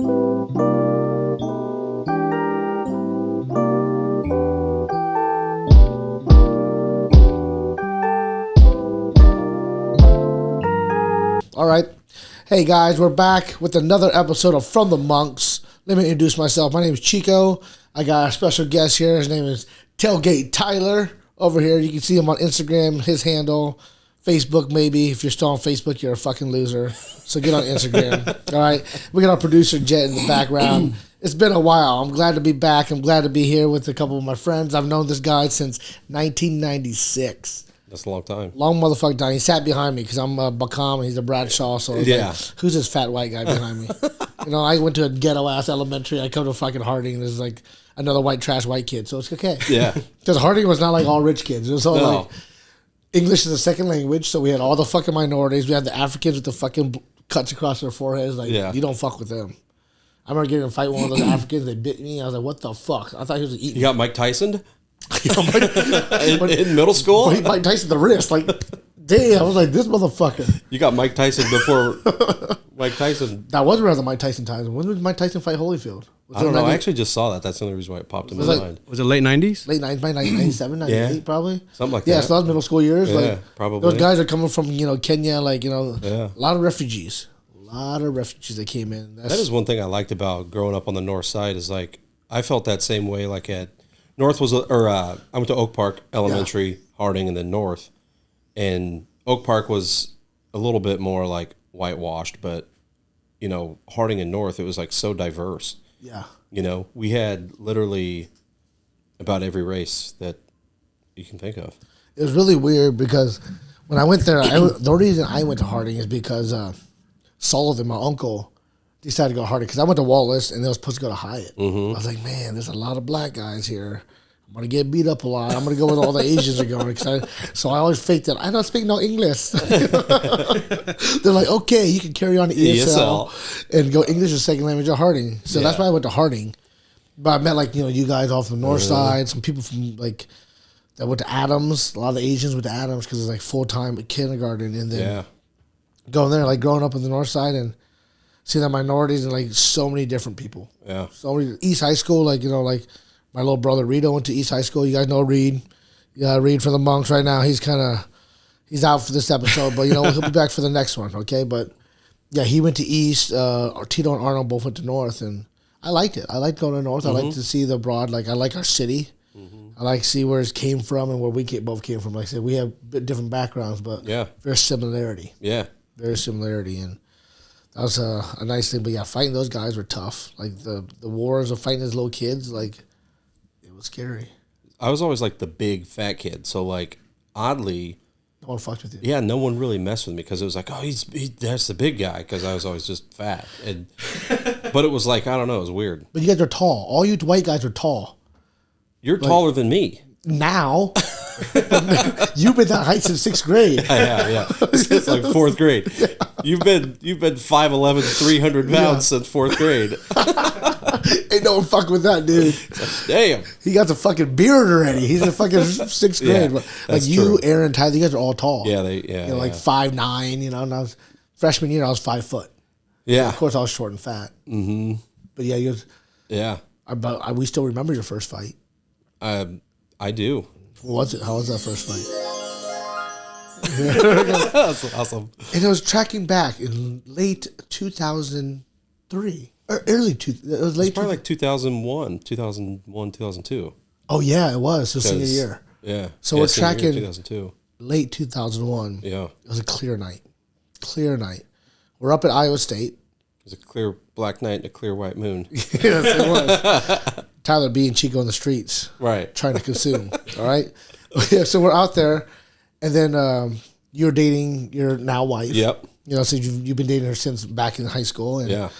All right. Hey, guys, we're back with another episode of From the Monks. Let me introduce myself. My name is Chico. I got a special guest here. His name is TAILGATE Tyler over here. You can see him on Instagram, his handle, Facebook maybe. If you're still on Facebook, you're a fucking loser. So get on Instagram. All right. We got our producer, Jet, in the background. It's been a while. I'm glad to be back. I'm glad to be here with a couple of my friends. I've known this guy since 1996. That's a long time. Long motherfucker time. He sat behind me because I'm a Bacam and he's a Bradshaw. So yeah. Like, who's this fat white guy behind me? You know, I went to a ghetto ass elementary. I come to fucking Harding and there's like another white trash white kid. So it's okay. Yeah. Because Harding was not like all rich kids. It was all like English is a second language. So we had all the fucking minorities. We had the Africans with the fucking cuts across their foreheads. Like, you don't fuck with them. I remember getting in a fight with one of those Africans. They bit me. I was like, what the fuck? I thought he was eating. You got Mike Tyson? in middle school? Mike Tyson the wrist. Like, damn. I was like, this motherfucker. You got Mike Tyson before Mike Tyson. That was around the Mike Tyson times. When did Mike Tyson fight Holyfield? I don't know. I actually just saw that. That's the only reason why it popped in my mind. Was it late 90s? Late 90s, 97, 98 probably. Something like that. Yeah, so that was middle school years. Yeah, like, probably. Those guys are coming from, Kenya, a Yeah. lot of refugees. A lot of refugees that came in. That is one thing I liked about growing up on the north side is like, I felt that same way like at North was, I went to Oak Park Elementary, Harding, and then North. And Oak Park was a little bit more like whitewashed, but, Harding and North, it was like so diverse. Yeah. We had literally about every race that you can think of. It was really weird because when I went there, the reason I went to Harding is because Sullivan, my uncle, decided to go to Harding because I went to Wallace and they were supposed to go to Hyatt. Mm-hmm. I was like, man, there's a lot of black guys here. I'm going to get beat up a lot. I'm going to go where all the Asians are going. So I always faked it. I don't speak no English. They're like, okay, you can carry on to ESL and go English as second language at Harding. So that's why I went to Harding. But I met you guys all from the north side, some people from that went to Adams. A lot of the Asians went to Adams because it's like full-time kindergarten. And then going there, growing up on the north side and see the minorities and so many different people. Yeah. So many East High School, my little brother Rito went to East High School. You guys know Reed. Reed from the Monks right now. He's out for this episode, but he'll be back for the next one, okay? But yeah, he went to East. Tito and Arnold both went to North, and I liked it. I liked going to North. Mm-hmm. I like to see the broad. I like our city. Mm-hmm. I like to see where it came from and where we both came from. Like I said, we have different backgrounds, but very similarity. Yeah. Very similarity, and that was a nice thing. But yeah, fighting those guys were tough. Like the wars of fighting those little kids, it was scary. I was always the big fat kid, so oddly, no one fucked with you. Yeah, no one really messed with me because it was that's the big guy because I was always just fat. But it was I don't know, it was weird. But you guys are tall. All you white guys are tall. You're taller than me now. You've been that height since 6th grade. I have, yeah. It's 4th grade. Yeah. You've been 5'11", 300 pounds since 4th grade. Ain't no one fuck with that, dude. Damn. He got the fucking beard already. He's in fucking 6th grade. Yeah, you, true. Aaron, Tyler, you guys are all tall. Yeah, 5'9", and I was freshman year I was 5 foot. Yeah. Of course I was short and fat. Mm-hmm. But yeah, we still remember your first fight. I do. What was it? How was that first fight? That's awesome. And it was tracking back in late 2003. Or early it was late. It's probably 2001, 2002. Oh yeah, it was. So senior year. Yeah. So we're tracking 2002. Late 2001. Yeah. It was a clear night. Clear night. We're up at Iowa State. It was a clear black night and a clear white moon. Yes, it was. Tyler B and Chico in the streets. Right. Trying to consume. All right. Yeah, so we're out there, and then you're dating your now wife. Yep. So you've been dating her since back in high school, and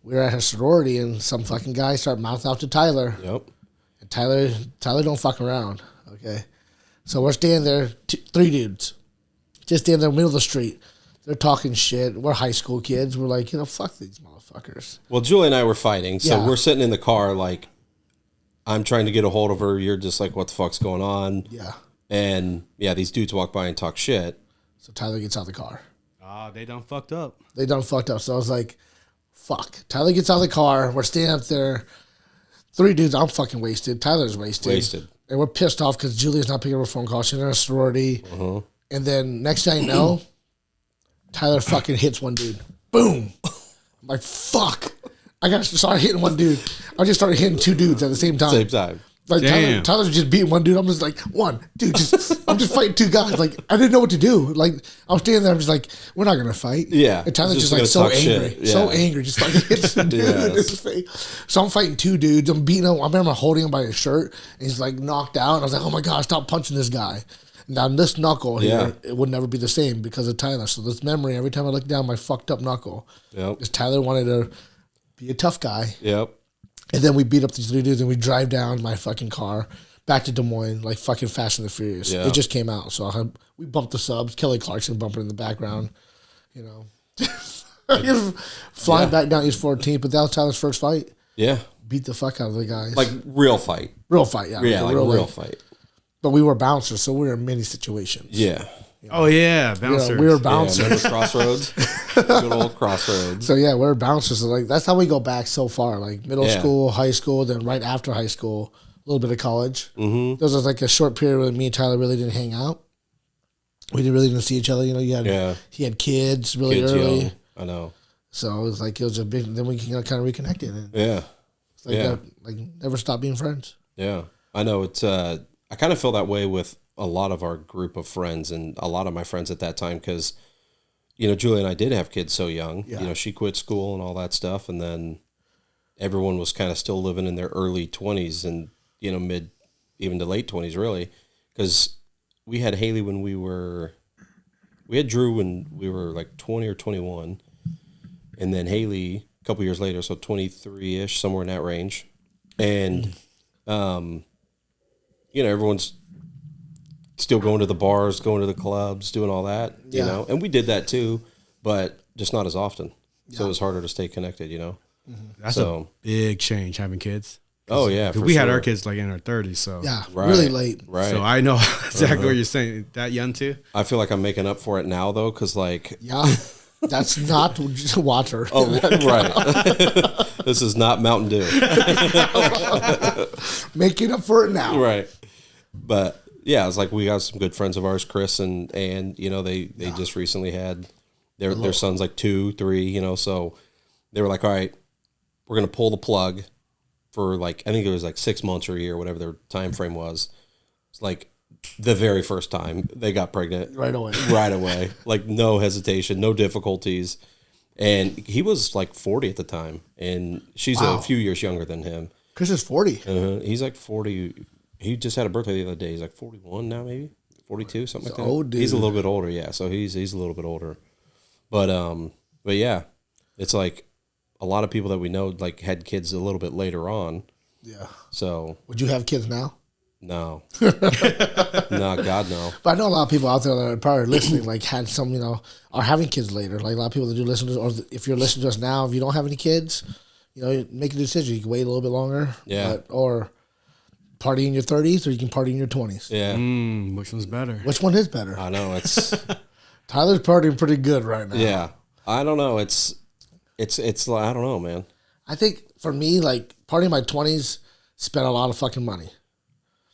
we were at her sorority, and some fucking guy started mouthing out to Tyler. Yep. And Tyler don't fuck around. Okay. So we're standing there, 3 dudes, just standing there in the middle of the street. They're talking shit. We're high school kids. We're like, fuck these motherfuckers. Well, Julie and I were fighting, so we're sitting in the car I'm trying to get a hold of her. You're just what the fuck's going on? Yeah. And, these dudes walk by and talk shit. So Tyler gets out of the car. They done fucked up. So I was like, fuck. Tyler gets out of the car. We're standing up there. 3 dudes. I'm fucking wasted. Tyler's wasted. And we're pissed off because Julia's not picking up her phone call. She's in a sorority. Uh-huh. And then next thing I know, Tyler fucking hits one dude. Boom. I'm like, fuck. I got to start hitting one dude. I just started hitting 2 dudes at the same time. Like Tyler's just beating one dude. I'm just like, one dude. I'm just fighting 2 guys. Like I didn't know what to do. Like I'm standing there. I'm just like, we're not gonna fight. Yeah. And Tyler's just like so angry, so angry. Just fucking hits the dude in his face. So I'm fighting 2 dudes. I'm beating him. I remember holding him by his shirt, and he's like knocked out. And I was like, oh my god, stop punching this guy. Now this knuckle here, it would never be the same because of Tyler. So this memory, every time I look down, my fucked up knuckle. Yep. Because Tyler wanted to be a tough guy. Yep. And then we beat up these 3 dudes and we drive down my fucking car back to Des Moines like fucking Fast and the Furious. Yeah. It just came out. So we bumped the subs. Kelly Clarkson bumping in the background, you know. Flying back down East 14th, but that was Tyler's first fight. Yeah. Beat the fuck out of the guys. Like real fight. Real fight, yeah. Yeah, like real fight. But we were bouncers, so we were in many situations. Yeah. You know? Oh, yeah, bouncers. We were bouncers. Yeah, Crossroads. Good old Crossroads. So, yeah, we were bouncers. So, like, that's how we go back so far. Like, middle school, high school, then right after high school, a little bit of college. Mm-hmm. There was, like, a short period where me and Tyler really didn't hang out. We didn't see each other. You know, he had kids really early. Young. I know. So, it was a big, then we kind of reconnected. And it's like that, like, never stop being friends. Yeah. I know. It's, I kind of feel that way with a lot of our group of friends and a lot of my friends at that time because, you know, Julia and I did have kids so young. Yeah. You know, she quit school and all that stuff, and then everyone was kind of still living in their early 20s and, you know, mid, even to late 20s, really, because we had Haley when we had Drew when we were like 20 or 21, and then Haley a couple years later, so 23-ish, somewhere in that range, and, you know, everyone's still going to the bars, going to the clubs, doing all that, you know. And we did that too, but just not as often. Yeah. So it was harder to stay connected, you know. Mm-hmm. That's a big change, having kids. Oh, yeah. We had our kids like in our 30s, so. Yeah, really late. Right. So I know exactly what you're saying. That young too? I feel like I'm making up for it now, though, because like. Yeah. That's not water. Oh, right. This is not Mountain Dew. Making up for it now. Right. But yeah, it's like we got some good friends of ours, Chris and you know, they just recently had their son's like 2, 3, you know, so they were like, all right, we're gonna pull the plug for like I think it was like 6 months or a year, whatever their time frame was. It's like the very first time they got pregnant. Right away. Right away. Like no hesitation, no difficulties. And he was like 40 at the time, and she's a few years younger than him. Chris is 40. He's like 40. He just had a birthday the other day. He's like 41 now, maybe 42, something like that. Old dude. He's a little bit older, yeah. So he's a little bit older, but yeah, it's like a lot of people that we know like had kids a little bit later on. Yeah. So would you have kids now? No. No, God, no. But I know a lot of people out there that are probably listening, like had some, you know, are having kids later. Like a lot of people that do listen to us, or if you're listening to us now, if you don't have any kids, you know, make a decision. You can wait a little bit longer. Yeah. Or party in your 30s, or you can party in your 20s. Yeah. Which one's better? Which one is better? I know. It's Tyler's partying pretty good right now. Yeah. I don't know. It's I don't know, man. I think for me, like partying in my 20s, spent a lot of fucking money.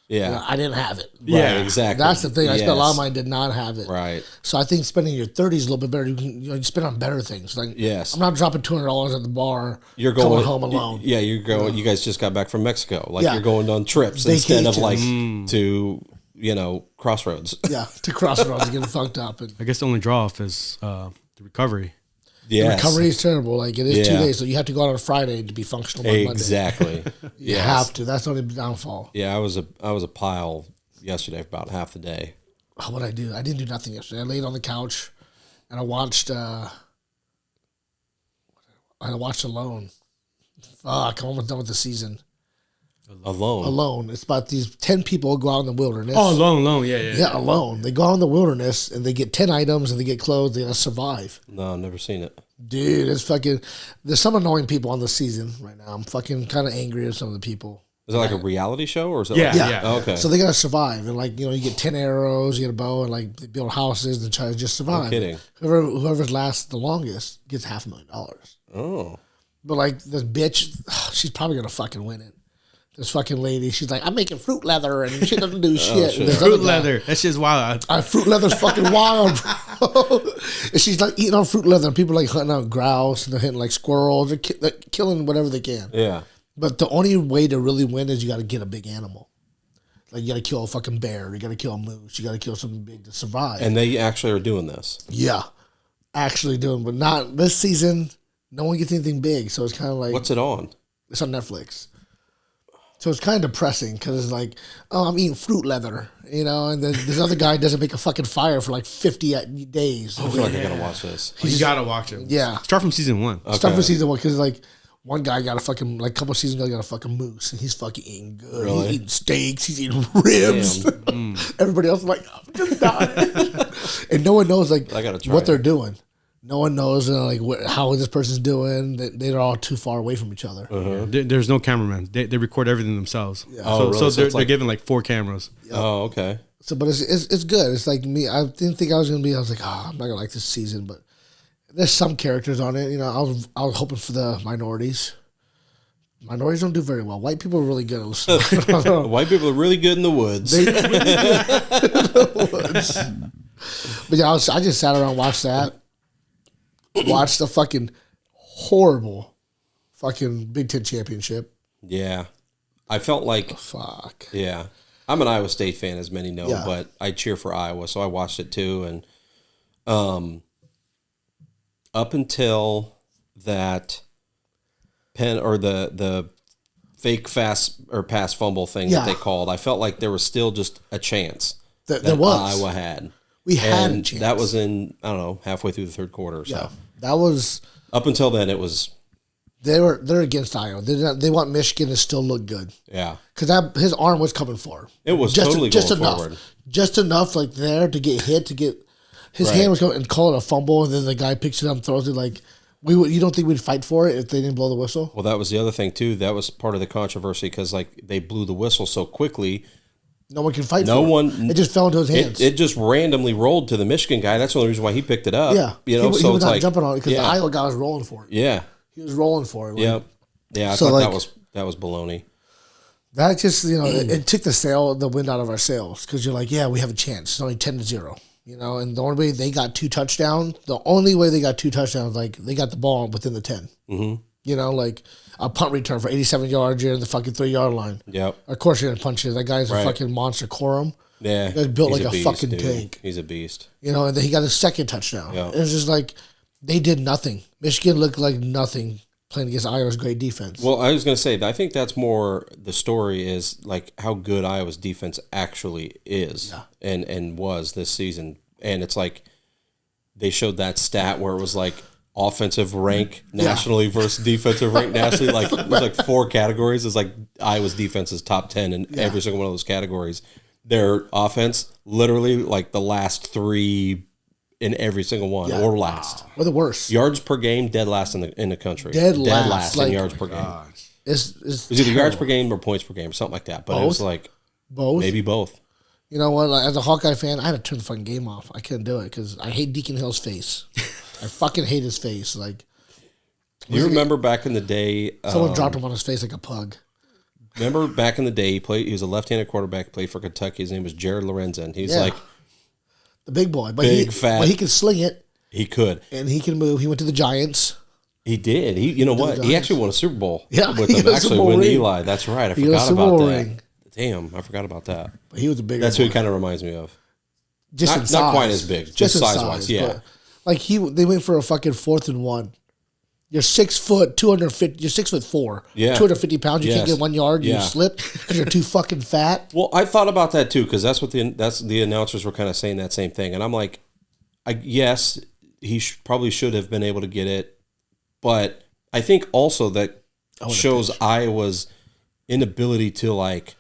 Yeah. You know, I didn't have it. Yeah, right, exactly. That's the thing. I spent a lot of money, did not have it. Right. So I think spending your 30s is a little bit better. You spend on better things. Like, yes. I'm not dropping $200 at the bar. You're going home alone. Yeah, you're going. You guys just got back from Mexico. Like you're going on trips instead of like to, you know, Crossroads. Yeah, to Crossroads and getting fucked up. And I guess the only draw off is the recovery. Yes. The recovery is terrible. Like it is 2 days, so you have to go out on Friday to be functional on Monday. Exactly. You have to. That's the only downfall. Yeah, I was a pile yesterday for about half the day. Oh, what'd I do? I didn't do nothing yesterday. I laid on the couch and I watched Alone. Fuck, I'm almost done with the season. Alone. It's about these 10 people who go out in the wilderness. Oh, Alone. Yeah, Alone. They go out in the wilderness and they get 10 items and they get clothes. They gotta survive. No, I've never seen it. Dude, it's fucking. There's some annoying people on the season right now. I'm fucking kind of angry at some of the people. Is it like a reality show or is it? Yeah. Oh, okay. So they gotta survive and like you get 10 arrows, you get a bow, and like they build houses and try to just survive. No kidding. Whoever's lasts the longest gets $500,000. Oh. But like this bitch, she's probably gonna fucking win it. This fucking lady, she's like, I'm making fruit leather, and she doesn't do shit. Shit. Fruit leather, that shit's wild. Fruit leather's fucking wild, bro. And she's like eating on fruit leather. And people are like hunting out grouse, and they're hitting like squirrels. They're killing whatever they can. Yeah. But the only way to really win is you got to get a big animal. Like you got to kill a fucking bear. You got to kill a moose. You got to kill something big to survive. And they actually are doing this. Yeah, actually doing, but not this season. No one gets anything big, so it's kind of like What's it on? It's on Netflix. So it's kind of depressing because it's like, oh, I'm eating fruit leather, you know, and then this other guy doesn't make a fucking fire for like 50 days. I feel like I gotta watch this. You gotta watch it. Yeah. Start from season 1. Okay. Start from season 1 because like one guy got a fucking, like a couple seasons ago, got a fucking moose and he's fucking eating good. Really? He's eating steaks, he's eating ribs. Everybody else is like, I'm just dying. And no one knows like I gotta try what it. they're doing. No one knows like how this person's doing. They're all too far away from each other. There's no cameraman. They record everything themselves. Yeah. Oh, So, really? so So they're, it's like- they're given like 4 cameras. Oh, okay. So, but it's good. It's like me. I didn't think I was gonna be. I was like, oh, I'm not gonna like this season. But there's some characters on it. You know, I was hoping for the minorities. Minorities don't do very well. White people are really good at listening. White people are really good in the woods. But yeah, I just sat around and watched that. Watched the fucking horrible fucking Big Ten championship. Yeah. I felt like, Fuck. yeah. I'm an Iowa State fan, as many know, Yeah. but I cheer for Iowa, so I watched it too. And up until that pen or the fake fast or pass fumble thing Yeah. that they called, I felt like there was still just a chance There was. Iowa had. We had And a chance. that was in, I don't know, halfway through the third quarter. So Yeah. That was. up until then, it was, They're against Iowa. They want Michigan to still look good. yeah. Because his arm was coming forward. It was totally going enough. forward. Just enough, like there to get hit, to get his Right. hand was going and call it a fumble, and then the guy picks it up and throws it. Like you don't think we'd fight for it if they didn't blow the whistle? Well, that was the other thing too. That was part of the controversy because like they blew the whistle so quickly. No one can fight. No for one. It just fell into his hands. It just randomly rolled to the Michigan guy. That's the only reason why he picked it up. yeah, you know. he So was it's not like jumping on it because yeah, the Iowa guy was rolling for it. yeah, He was rolling for it. Like, yeah, yeah. I So, thought like- that was baloney. That just it took the wind out of our sails because you're like, yeah, we have a chance. It's only 10-0. You know, and the only way they got 2 touchdowns, like they got the ball within the 10. Mm-hmm. You know, like a punt return for 87 yards, you're in the fucking 3-yard line. Yep. Of course you're gonna punch it. That guy's a Right. fucking monster quorum. Yeah. That guy's built He's like a beast, fucking dude. tank. He's a beast. You know, and then he got his second touchdown. Yeah. It was just like they did nothing. Michigan looked like nothing playing against Iowa's great defense. Well, I was going to say, I think that's more the story is like how good Iowa's defense actually is and was this season. And it's like they showed that stat where it was like offensive rank nationally versus defensive rank nationally. Like it was like 4 categories. It's like Iowa's defense is top 10 in every single one of those categories. Their offense, literally like the last 3 in every single one or last. Or the worst. Yards per game, dead last in the country. Dead last, in like- yards per game. It's It was either yards per game or points per game or something like that. But it was Both? like both. maybe both. You know what? Like, as a Hawkeye fan, I had to turn the fucking game off. I couldn't do it because I hate Deacon Hill's face. I fucking hate his face. Like You remember back in the day? someone dropped him on his face like a pug. Remember back in the day? He was a left-handed quarterback. Played for Kentucky. His name was Jared Lorenzen. He's Yeah. like The big boy, but Big, fat. but he can sling it he could. and he can move. He went to the Giants. He did. You know what? He Giants. actually won a Super Bowl. Yeah, with he them. got a Actually, Super Bowl with ring. Eli. That's right. I He got a forgot Super about Bowl that. ring. Damn, I forgot about that. But he was a bigger. That's who boy. he kind of reminds me of. Just not- in not quite size. as big, just in size-wise, yeah. but, like they went for a fucking 4th and 1. You're 6 foot, 250. You're 6'4". Yeah. 250 pounds. You can't Yes. get 1 yard. You Yeah. slip because you're too fucking fat. Well, I thought about that too because that's what the announcers were kind of saying that same thing, and I'm like, yes, he probably should have been able to get it, but I think also that shows Iowa's inability to like,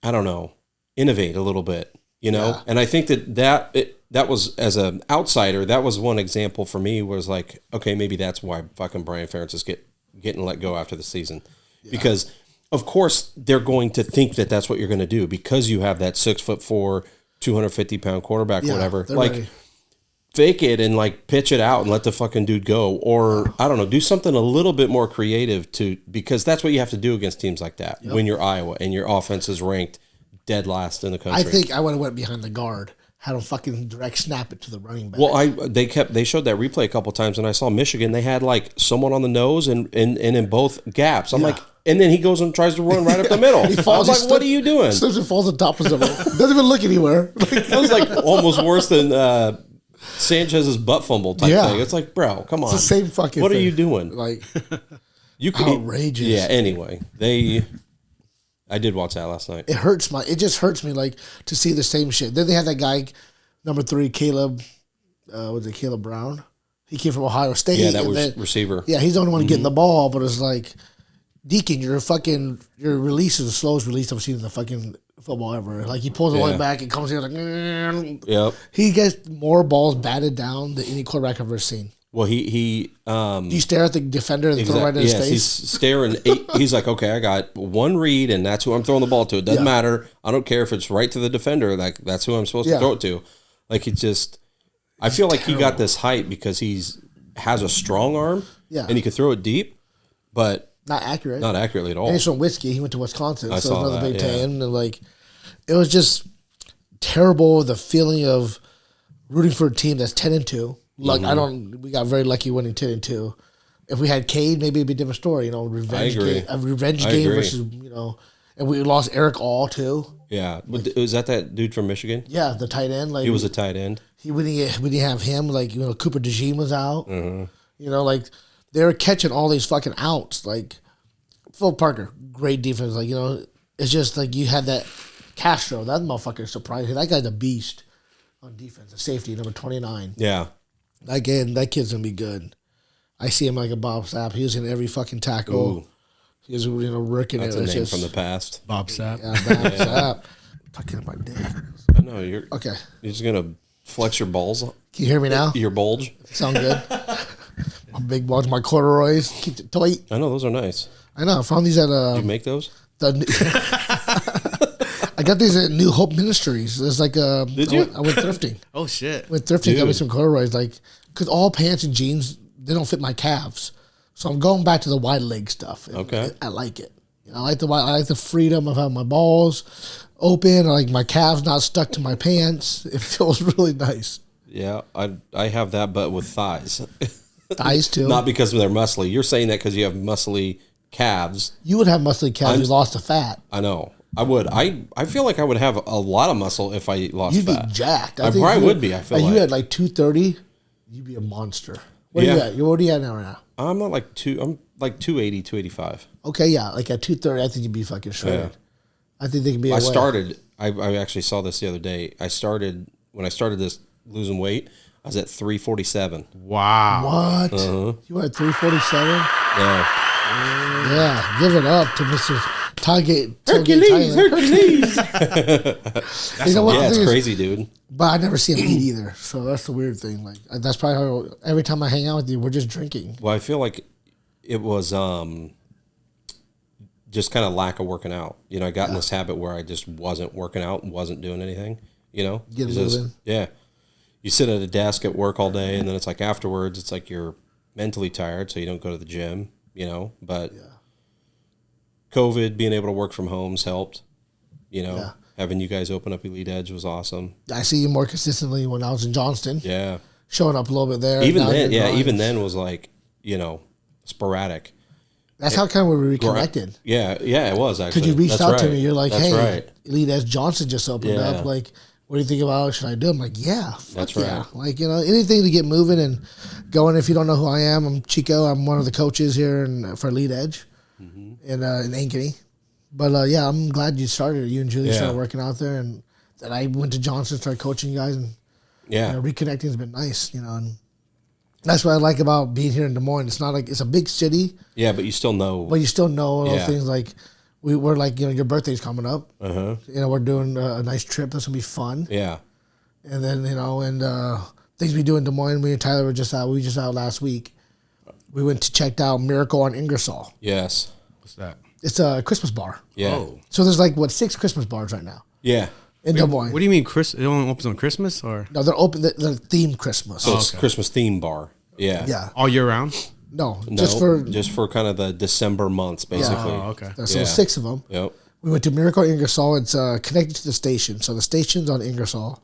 I don't know, innovate a little bit, you know, Yeah. and I think that was as an outsider, that was one example for me was like, okay, maybe that's why fucking Brian Ferentz is getting let go after the season because. Of course, they're going to think that that's what you're going to do because you have that 6'4", 250-pound quarterback, or Yeah, whatever. they're Like, ready. fake it and like pitch it out and let the fucking dude go, or I don't know, do something a little bit more creative because that's what you have to do against teams like that when you're Iowa and your offense is ranked dead last in the country. I think I would have went behind the guard, had him fucking direct snap it to the running back. Well, they showed that replay a couple times, and I saw Michigan. They had like someone on the nose and in both gaps. I'm like, and then he goes and tries to run right up the middle. I was like, what are you doing? Slips and falls on top of someone. Doesn't even look anywhere. That was like almost worse than Sanchez's butt fumble type thing. It's like, bro, come on. It's the same fucking What thing. are you doing? Like, you could, outrageous. Yeah, anyway. I did watch that last night. It just hurts me like to see the same shit. Then they had that guy, number 3, Caleb, was it Caleb Brown? He came from Ohio State. Yeah, that was receiver. Yeah, he's the only one getting the ball, but it's like, Deacon, your release is the slowest release I've seen in the fucking football ever. Like, he pulls the line back and comes here like, yep. He gets more balls batted down than any quarterback I've ever seen. Well, do you stare at the defender and throw right in his face? He's staring. He's like, okay, I got one read, and that's who I'm throwing the ball to. It doesn't matter. I don't care if it's right to the defender. Like, that's who I'm supposed to throw it to. Like, I feel like he got this hype because has a strong arm, and he could throw it deep, but not accurate. Not accurately at all. And he's from Whiskey. He went to Wisconsin, I so saw another that, Big Ten. And like, it was just terrible. The feeling of rooting for a team that's 10-2. Like, we got very lucky winning 10-2. If we had Cade, maybe it'd be a different story. You know, revenge game versus and we lost Eric All too. Yeah, but was that dude from Michigan? Yeah, the tight end. Like, he was a tight end. We didn't have him. Like, Cooper DeJean was out. Like, they were catching all these fucking outs. Like, Phil Parker, great defense. Like, it's just like you had that Castro. That motherfucker surprised. That guy's a beast on defense. A safety, number 29. Yeah. Again, that kid's going to be good. I see him like a Bob Sapp. He was in every fucking tackle. Ooh. He was, working it. That's a name from the past. Bob Sapp. Yeah, Bob Sapp. Fucking my dick. I know. You're just going to flex your balls. Can you hear me now? Your bulge. Sound good? My big balls, my corduroys. Keep it tight. I know. Those are nice. I know. I found these at... Did you make those? I got these at New Hope Ministries. It's like Did you? I went thrifting. Oh shit! Went thrifting, got me some corduroys. Like, because all pants and jeans, they don't fit my calves, so I'm going back to the wide leg stuff. Okay, I like it. I like the freedom of having my balls open. I like my calves not stuck to my pants. It feels really nice. Yeah, I have that, but with thighs. Thighs too. Not because they're muscly. You're saying that because you have muscly calves. You would have muscly calves. You lost the fat. I know. I would. I feel like I would have a lot of muscle if I lost You'd fat. be jacked. I probably would be. I feel like you had like 230. You'd be a monster. What are you at? What are you at now? Right now? I'm not like I'm like 280, 285. Okay, yeah. Like at 230, I think you'd be fucking shredded. Yeah. I think they can be. I actually saw this the other day. When I started this losing weight, I was at 347. Wow. What? You were at 347? Yeah. Yeah. Give it up to Mr. TAILGATE. Hercules. You know what? Yeah, it's crazy, dude. But I never see him eat either. So that's the weird thing. Like, that's probably how every time I hang out with you, we're just drinking. Well, I feel like it was just kind of lack of working out. I got in this habit where I just wasn't working out and wasn't doing anything. Get moving. Yeah. You sit at a desk at work all day, and then it's like afterwards, it's like you're mentally tired, so you don't go to the gym, But COVID, being able to work from home's helped. Having you guys open up Elite Edge was awesome. I see you more consistently when I was in Johnston. Yeah. Showing up a little bit there. Even then was like, sporadic. That's how kind of we reconnected. Yeah, it was actually. Because you reached out to me, you're like, That's hey, right. Elite Edge Johnson just opened up. Like, what do you think about it? Should I do it? I'm like, yeah. That's right. Yeah. Like, anything to get moving and going. If you don't know who I am, I'm Chico. I'm one of the coaches here for Elite Edge in Ankeny. But, I'm glad you started. You and Julie started working out there. And then I went to Johnson, started coaching you guys. And reconnecting has been nice, and that's what I like about being here in Des Moines. It's not like it's a big city. Yeah, but you still know. But you still know those things. Like we're like, your birthday's coming up. We're doing a nice trip. That's gonna be fun. Yeah. And then things we do in Des Moines. Me and Tyler were just out. We were just out last week. We went to check out Miracle on Ingersoll. Yes. What's that? It's a Christmas bar. Yeah. Oh. So there's 6 Christmas bars right now. Yeah. in Des Moines. What do you mean? It only opens on Christmas or? No, they're open. They're themed Christmas. So it's Christmas theme bar. Yeah. Yeah. All year round? No, No, just for kind of the December months, basically. Oh, okay. so Yeah. 6 of them. Yep. We went to Miracle Ingersoll. It's connected to the station. So the station's on Ingersoll.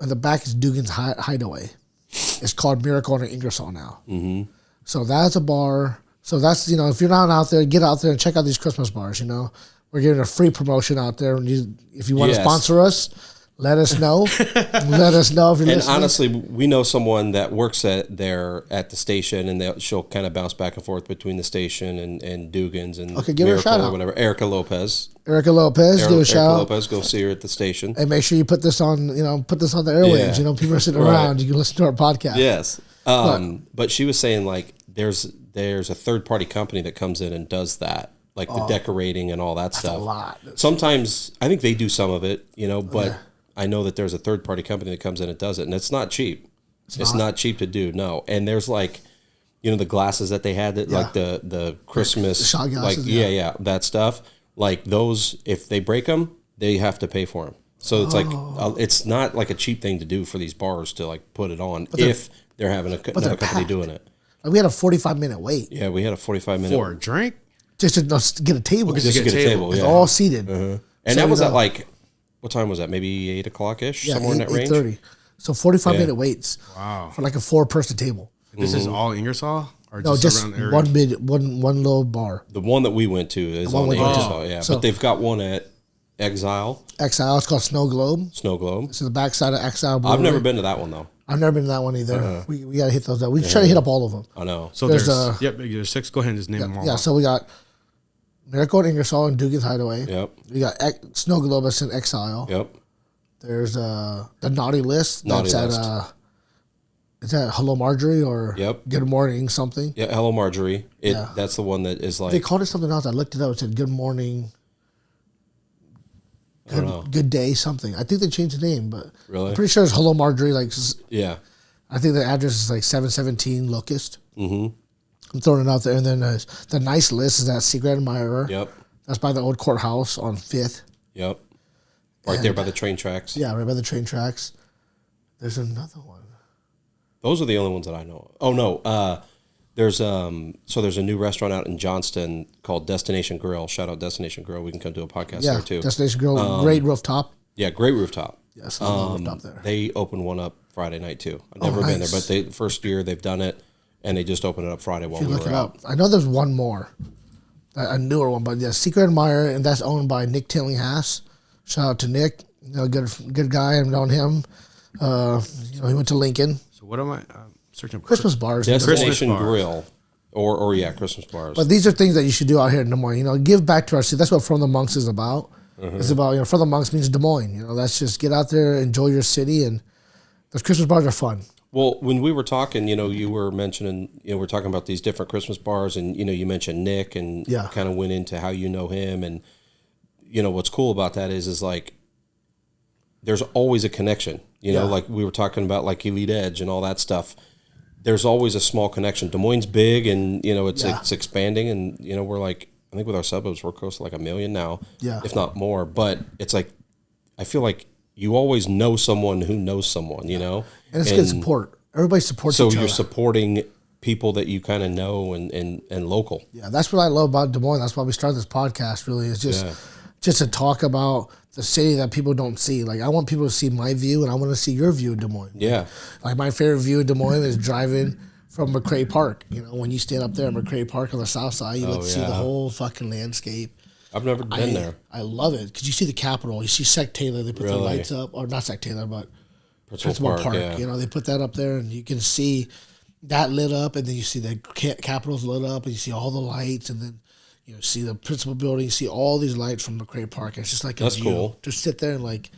And the back is Dugan's Hideaway. It's called Miracle on Ingersoll now. Mm-hmm. So that's a bar. So that's, if you're not out there, get out there and check out these Christmas bars, We're giving a free promotion out there. If you want to sponsor us, let us know. Let us know if you're listening. And honestly, we know someone that works at the station, and she'll kind of bounce back and forth between the station and Dugan's and give her a shout or out. whatever. Erica Lopez, give a shout out. Lopez, go see her at the station. And make sure you put this on, the airwaves. Yeah. People are sitting around. You can listen to our podcast. Yes. But she was saying like there's a third party company that comes in and does that. Like the decorating and all that stuff. A lot. Sometimes I think they do some of it, but I know that there's a third party company that comes in and does it, and it's not cheap. It's not cheap to do, no. And there's like, the glasses that they had, like the Christmas, the shot glasses, that stuff. Like those, if they break them, they have to pay for them. So it's like it's not like a cheap thing to do for these bars to like put it on if they're having another company doing it. Like we had a 45-minute wait. Yeah, we had a 45-minute For a drink? Just to get a table. Just to get a table. It's Yeah. all seated. And that was at like, what time was that? Maybe 8:00-ish, somewhere in that range. 8:30. So 45-minute waits. Wow. For like a 4-person table. This is all Ingersoll? Or No, just around the area? one little bar. The one that we went to is on Ingersoll, yeah. So- but they've got one at Exile, Exile. It's called Snow Globe. Snow Globe. It's the backside of Exile. I've never been to that one though. I've never been to that one either. We got to hit those up. We try to hit up all of them. I know. So There's there's 6. Go ahead and just name them all. Yeah, so we got Miracle and Ingersoll and Dugan's Hideaway. Yep. We got Snow Globe that's in Exile. Yep. There's the Naughty List. Naughty that's List. Is that Hello Marjorie or Good Morning something? Yeah. Hello, Marjorie. That's the one that is like. They called it something else. I looked it up. It said Good Morning. I don't know. Good Day something. I think they changed the name, but Really? I'm pretty sure it's Hello Marjorie. Yeah. I think the address is like 717 Locust. Mm-hmm. I'm throwing it out there. And then the Nice List is that Secret Admirer. Yep. That's by the old courthouse on 5th. Yep. Right there by the train tracks. Yeah, right by the train tracks. There's another one. Those are the only ones that I know of. Oh no. There's a new restaurant out in Johnston called Destination Grill. Shout out Destination Grill. We can come do a podcast there too. Destination Grill, great rooftop. Yeah, great rooftop. Yes, I love the rooftop there. They opened one up Friday night too. I've never been there, but the first year they've done it, and they just opened it up Friday while we Look were it out. up. I know there's one more, a newer one, but Secret Admirer, and that's owned by Nick Tillinghast. Shout out to Nick, good guy. I've known him. He went to Lincoln. So what am I searching? Christmas bars. Destination Christmas Grill, or Christmas bars. But these are things that you should do out here in Des Moines. Give back to our city. That's what From the Monks is about. It's about, From the Monks means Des Moines. Let's just get out there, enjoy your city, and those Christmas bars are fun. Well, when we were talking, you were mentioning, we're talking about these different Christmas bars, and you mentioned Nick, and kind of went into how you know him, and what's cool about that is like there's always a connection. Like we were talking about like Elite Edge and all that stuff. There's always a small connection. Des Moines big, and it's expanding, and we're like, I think with our suburbs we're close to like 1 million now, if not more. But it's like I feel like you always know someone who knows someone, and it's good support. Everybody supports each other. So you're supporting people that you kind of know and local. Yeah, that's what I love about Des Moines. That's why we started this podcast. Really, is just to talk about the city that people don't see. Like I want people to see my view, and I want to see your view of Des Moines. Yeah, like my favorite view of Des Moines is driving from McCrae Park. When you stand up there at McCrae Park on the south side, you see the whole fucking landscape. I've never been there. I love it because you see the Capitol. You see Sec Taylor. They put the lights up, or not Sec Taylor, but Principal Park. Yeah. They put that up there, and you can see that lit up, and then you see the Capitol's lit up, and you see all the lights, and then you see the Principal building. You see all these lights from McCrae Park. It's just like a view. Cool. Just sit there and like,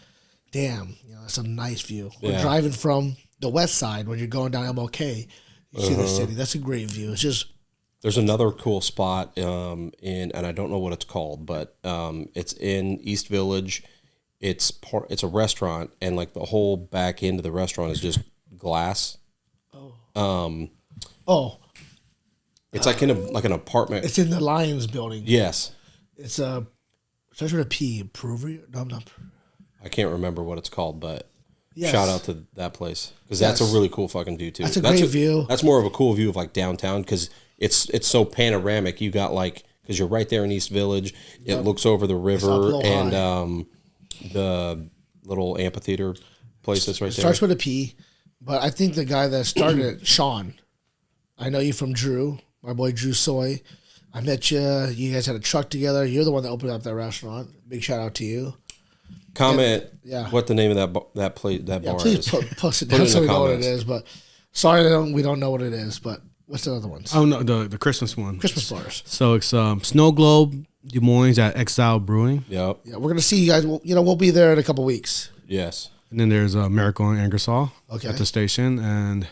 damn, it's a nice view. We're driving from the west side when you're going down MLK. You see the city. That's a great view. It's just. There's another cool spot and I don't know what it's called, but it's in East Village. It's a restaurant, and like the whole back end of the restaurant is just glass. It's like in an apartment. It's in the Lions building. Yes. It's starts with a P. Prover? No, I'm not. I can't remember what it's called, but Yes. shout out to that place because that's a really cool fucking view too. That's a great view. That's more of a cool view of like downtown because it's so panoramic. You got like because you're right there in East Village. It looks over the river and the little amphitheater place that's right there. Starts with a P, but I think the guy that started it, Sean. I know you from Drew, my boy Drew Soy. I met you. You guys had a truck together. You're the one that opened up that restaurant. Big shout out to you. Comment Yeah. what the name of that bar please is. post it Put down in so the we know what it comments. is. But sorry, we don't know what it is. But what's the other ones? Oh no, the Christmas one. Christmas bars. So it's Snow Globe, Des Moines at Exile Brewing, Yep. Yeah, we're gonna see you guys. We'll be there in a couple weeks. Yes. and then there's Miracle in Ingersoll Okay. at the station, and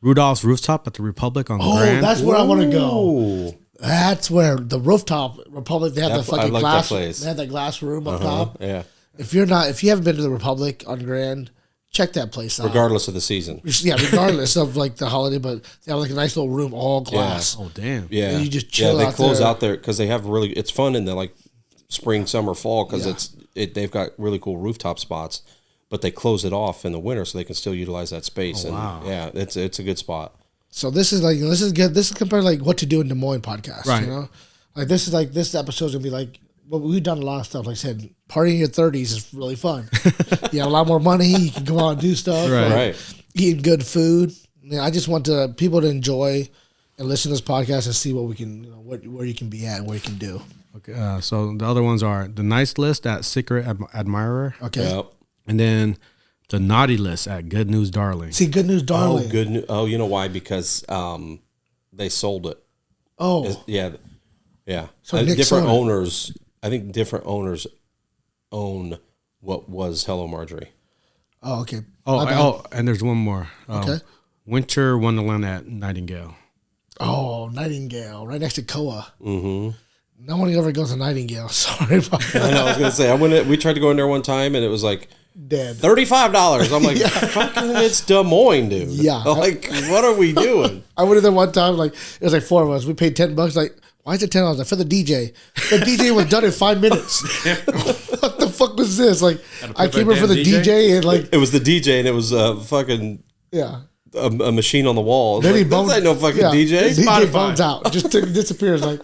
Rudolph's Rooftop at the Republic on the Oh, Grand. that's where I want to go. Ooh. That's where the rooftop Republic. They have the fucking I like glass. that place. They have that glass room up top. Yeah. If you haven't been to the Republic on Grand, check that place out. Regardless of the season. Yeah, regardless of like the holiday, but they have like a nice little room, all glass. Oh damn! Yeah. And you just chill they out close there. out there because they have really. It's fun in the like spring, summer, fall because they've got really cool rooftop spots, but they close it off in the winter so they can still utilize that space. wow. Yeah, it's a good spot. So this is good. This is compared to like what to do in Des Moines podcast. Right. You know, like this episode's gonna be like. Well, we've done a lot of stuff. Like I said, partying in your 30s is really fun. You have a lot more money. You can go out and do stuff. Right. like Right. Eating good food. I just want people to enjoy and listen to this podcast and see what we can, where you can be at and what you can do. Okay, so the other ones are the Nice List at Secret Admirer, Okay. Yep. and then the Naughty List at Good News Darling. See, Good News, darling. Oh, good news. Oh, you know why? Because they sold it. Oh, Yeah. So I think Nick different sold it. owners. I think different owners own what was Hello Marjorie. oh, okay. Oh, My bad. and there's one more. Okay. Winter Wonderland at Nightingale. Oh, Nightingale, right next to Koa. Mm-hmm. No one ever goes to Nightingale. Sorry about I that. know. I was gonna say we tried to go in there one time and it was like Dead. $35. I'm like, fucking, it's Des Moines, dude. Yeah. Like, what are we doing? I went in there one time, like, it was like 4 of us. We paid $10. Like, why is it $10? Like, for the DJ. The DJ was done in 5 minutes. What the fuck was this? Like, I came in for the DJ and, like, It was the DJ and it was fucking yeah. a machine on the wall. Then he Like, boned, this ain't no fucking yeah, DJ. DJ Spotify. bones out. Just disappears. Like,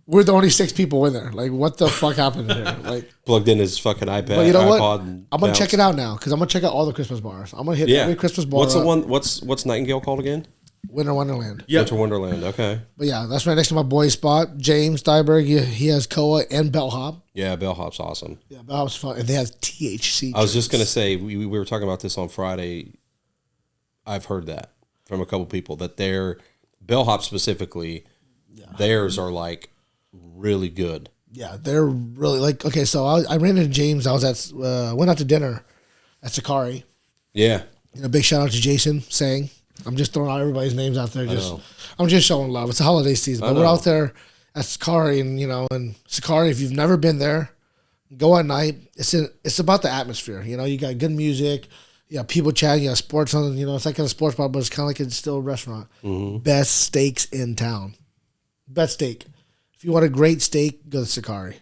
we're the only 6 people in there. Like, what the fuck happened here? Like, Plugged in his fucking iPad. but you know what? iPod and I'm going to check it bounced. out now because I'm going to check out all the Christmas bars. I'm going to hit Yeah. every Christmas bar. What's the up. one? What's Nightingale called again? Winter Wonderland. Winter Wonderland. Okay. But yeah, that's right next to my boy's spot. James Steinberg, he has Koa and Bellhop. Yeah, Bellhop's awesome. Yeah, Bellhop's fun. And they have THC. I was just drinks. gonna say we were talking about this on Friday. I've heard that from a couple people that their Bellhop specifically, theirs are like really good. Yeah, they're really like okay. So I ran into James. I was at went out to dinner at Sakari. Yeah. Big shout out to Jason saying. I'm just throwing out everybody's names out there. know. I'm just showing love. It's a holiday season, but we're know. out there at Sakari, and Sakari. If you've never been there, go at night. It's about the atmosphere. You got good music. You got people chatting. You got sports on. It's like a sports bar, but it's kind of like it's still a restaurant. Mm-hmm. Best steaks in town. Best steak. If you want a great steak, go to Sakari.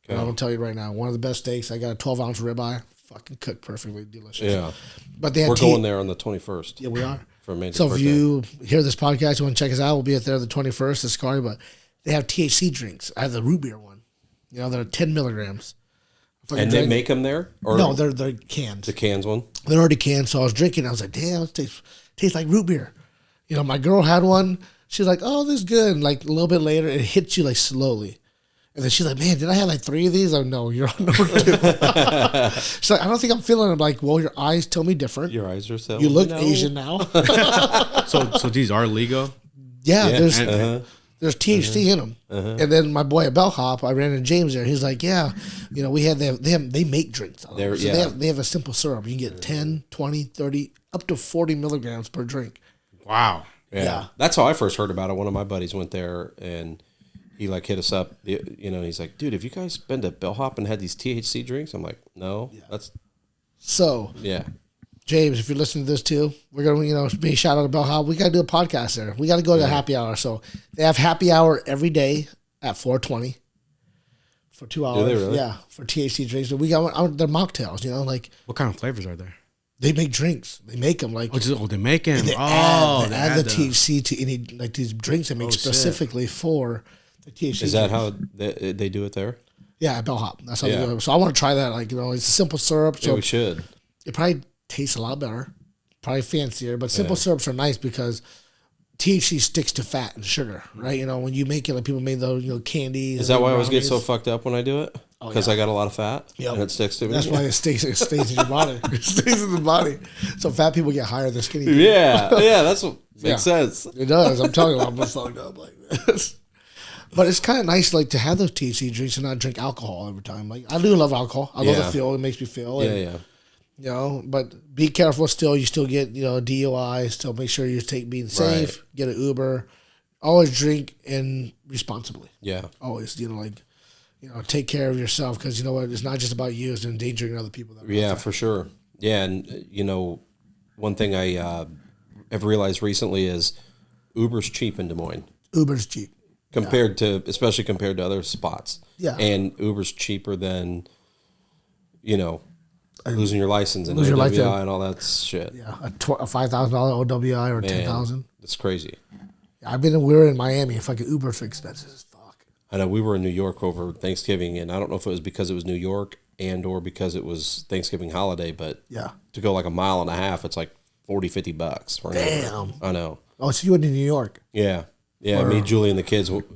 Okay. I'm gonna tell you right now, one of the best steaks. I got a 12-ounce ribeye, fucking cooked perfectly, delicious. Yeah. But they have We're going there on the 21st. Yeah, we are. For Amanda's So if birthday. you hear this podcast, you want to check us out, we'll be at there the 21st at Sakari. But they have THC drinks. I have the root beer one. They're 10 milligrams. And they make them there? Or No, they're canned. the cans one? They're already canned. So I was drinking. I was like, damn, it tastes like root beer. My girl had one. She's like, oh, this is good. And like a little bit later, it hits you like slowly. And then she's like, man, did I have like 3 of these? I'm no, you're on number 2. She's like, I don't think I'm feeling it. I'm like, well, your eyes tell me different. Your eyes are so. You look Asian now. So these are legal. Yeah, there's and- there's THC in them. And then my boy at Bellhop, I ran into James there. He's like, yeah, they make drinks. So they have a simple syrup. You can get 10, 20, 30, up to 40 milligrams per drink. Wow. Yeah. That's how I first heard about it. One of my buddies went there and he like hit us up. He's like, dude, have you guys been to Bellhop and had these THC drinks? I'm like, no. That's So, James, if you're listening to this too, we're going to, be a shout out to Bellhop. We got to do a podcast there. We got to go to happy hour. So they have happy hour every day at 4:20. for 2 hours. they really? Yeah, for THC drinks. We got they're mocktails. You know, like What kind of flavors are there? they make drinks. They make them like. They make them. They add the THC to any like these drinks they make specifically for the THC. Is that how they do it there? Yeah, bellhop. That's how they do it. So I want to try that. Like, you know, it's a simple syrup. So Yeah, we should. it probably tastes a lot better, probably fancier. But simple syrups are nice because THC sticks to fat and sugar, right? You know, when you make it, like people made those, you know, candies. Is that why I always get so fucked up when I do it? Oh, Because I got a lot of fat and it sticks to me. That's why it stays in your body. It stays in the body. So fat people get higher than skinny people. Yeah, that's what makes sense. It does. I'm telling you, I'm fucked up like this. But it's kind of nice, like, to have those THC drinks and not drink alcohol every time. Like, I do love alcohol. I love the feel. It makes me feel. And, you know, but be careful still. You still get, you know, DUI. Still make sure you being safe. Right. Get an Uber. Always drink and responsibly. Yeah. Always, you know, like, you know, take care of yourself because, you know what, it's not just about you. It's endangering other people. For sure. Yeah, and, you know, one thing I have realized recently is Uber's cheap in Des Moines. Uber's cheap. Especially compared to other spots. Yeah. And Uber's cheaper than, you know, losing your license and OWI and all that shit. Yeah, a $5,000 OWI or $10,000. It's crazy. Yeah, we were in Miami. If fucking Uber's expensive as fuck. I know we were in New York over Thanksgiving, and I don't know if it was because it was New York and or because it was Thanksgiving holiday, but to go like a mile and a half, it's like $40-$50 for an Uber. I know. Oh, so you went to New York? Yeah. Yeah, me, Julie, and the kids went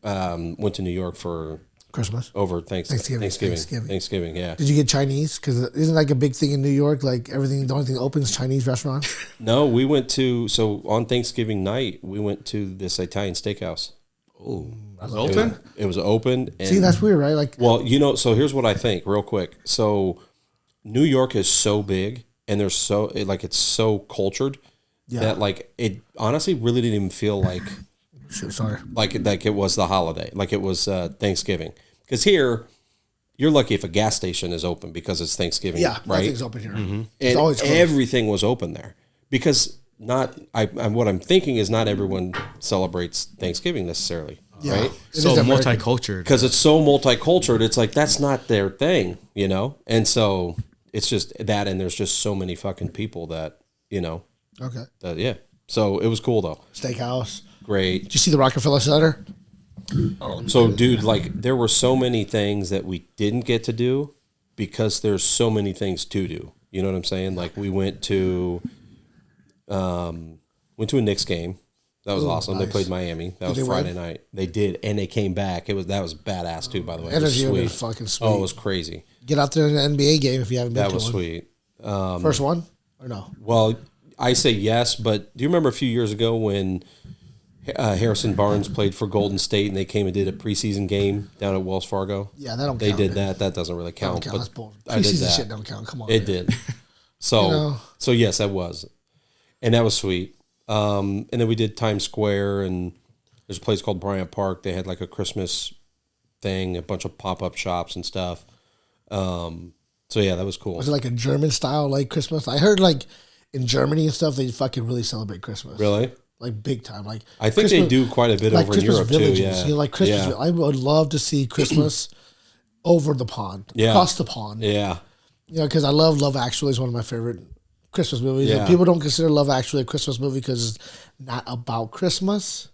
to New York for Christmas over Thanksgiving. Yeah. Did you get Chinese? Because isn't like a big thing in New York? Like everything, the only thing open is Chinese restaurants. No, we went so on Thanksgiving night we went to this Italian steakhouse. Oh, was open? It was open. And, see, that's weird, right? Like, well, you know, so here's what I think, real quick. So New York is so big, and it's so cultured that like it honestly really didn't even feel like. Sorry. Like it was the holiday, like it was Thanksgiving. Because here, you're lucky if a gas station is open because it's Thanksgiving. Yeah, right? Everything's open here. Mm-hmm. And always everything was open there because what I'm thinking is not everyone celebrates Thanksgiving necessarily, right? So multicultural. Because it's so multicultural, it's like that's not their thing, you know. And so it's just that, and there's just so many fucking people that you know. Okay. So it was cool though. Steakhouse. Great. Did you see the Rockefeller Center? So, dude, like there were so many things that we didn't get to do because there's so many things to do. You know what I'm saying? Like we went to a Knicks game. That was awesome. Nice. They played Miami. That was Friday night. They did, and they came back. That was badass too. By the way, energy was fucking sweet. Oh, it was crazy. Get out there in an NBA game if you haven't been. That was sweet. First one or no? Well, I say yes, but do you remember a few years ago when Harrison Barnes played for Golden State and they came and did a preseason game down at Wells Fargo? Yeah, that don't they count. They did that. That doesn't really count. That don't count. But preseason shit don't count. Come on. It did. So, you know. So yes, that was. And that was sweet. And then we did Times Square, and there's a place called Bryant Park. They had like a Christmas thing, a bunch of pop-up shops and stuff. So yeah, that was cool. Was it like a German style like Christmas? I heard like in Germany and stuff, they fucking really celebrate Christmas. Really? Like big time. Like I think Christmas, they do quite a bit like over Christmas in Europe villages, too. Yeah, you know, like Christmas. Yeah. I would love to see Christmas over the pond, across the pond. Yeah, you know, because I love Love Actually is one of my favorite Christmas movies. Yeah. And people don't consider Love Actually a Christmas movie because it's not about Christmas.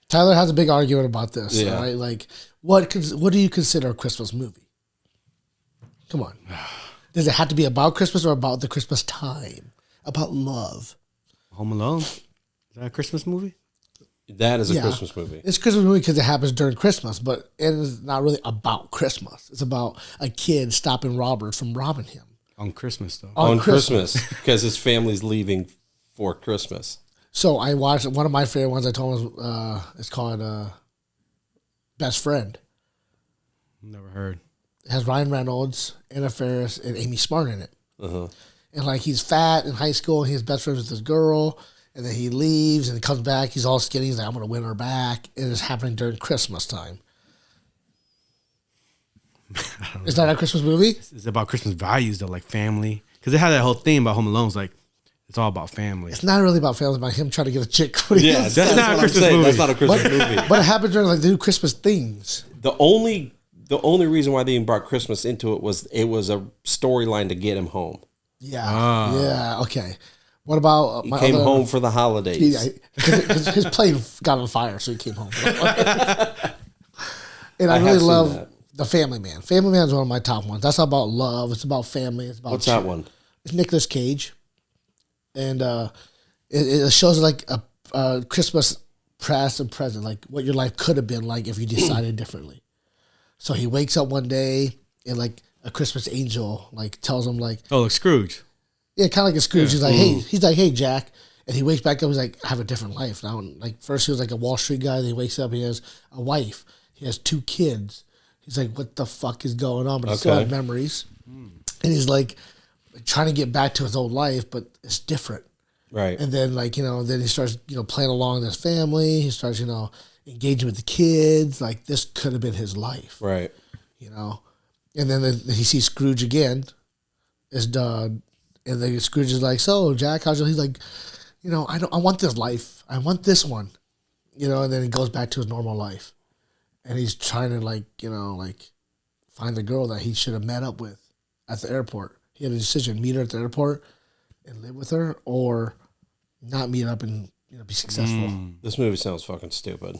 Tyler has a big argument about this. Yeah. Right? Like, what do you consider a Christmas movie? Come on. Does it have to be about Christmas or about the Christmas time? About love? Home Alone. Is that a Christmas movie? That is a Christmas movie. It's a Christmas movie because it happens during Christmas, but it is not really about Christmas. It's about a kid stopping Robert from robbing him. On Christmas, though. On Christmas, because his family's leaving for Christmas. So I watched one of my favorite ones. I told him it's called Best Friend. Never heard. It has Ryan Reynolds, Anna Faris, and Amy Smart in it. Uh-huh. And like he's fat in high school, and he's best friends with this girl, and then he leaves and he comes back. He's all skinny. He's like, I'm going to win her back. And it's happening during Christmas time. Is that a Christmas movie? It's about Christmas values, though, like family. Because they had that whole thing about Home Alone. It's like, it's all about family. It's not really about family. It's about him trying to get a chick. Yeah, that's not a Christmas movie. That's not a Christmas movie. But it happens during like they do Christmas things. The only the only reason why they even brought Christmas into it was a storyline to get him home. Yeah. Yeah. Okay. What about he came home for the holidays? Yeah, his plane got on fire, so he came home. And I really love The Family Man. Family Man is one of my top ones. That's about love. It's about family. It's about what's that one? It's Nicolas Cage, and it shows like a Christmas past and present, like what your life could have been like if you decided differently. So he wakes up one day and like a Christmas angel like tells him like, like Scrooge. Yeah, kind of like a Scrooge. Yeah. He's like, hey, Jack. And he wakes back up. He's like, I have a different life now. Like first he was like a Wall Street guy. Then he wakes up. He has a wife. He has 2 kids. He's like, what the fuck is going on? But he still has memories. And he's like trying to get back to his old life, but it's different. Right. And then like, then he starts, playing along with his family. He starts, engaging with the kids. Like this could have been his life. Right. And then he sees Scrooge again. Is done. And then Scrooge is like, so Jack, how's it? He's like, I want this life. I want this one. And then he goes back to his normal life. And he's trying to find the girl that he should have met up with at the airport. He had a decision, meet her at the airport and live with her, or not meet up and be successful. This movie sounds fucking stupid.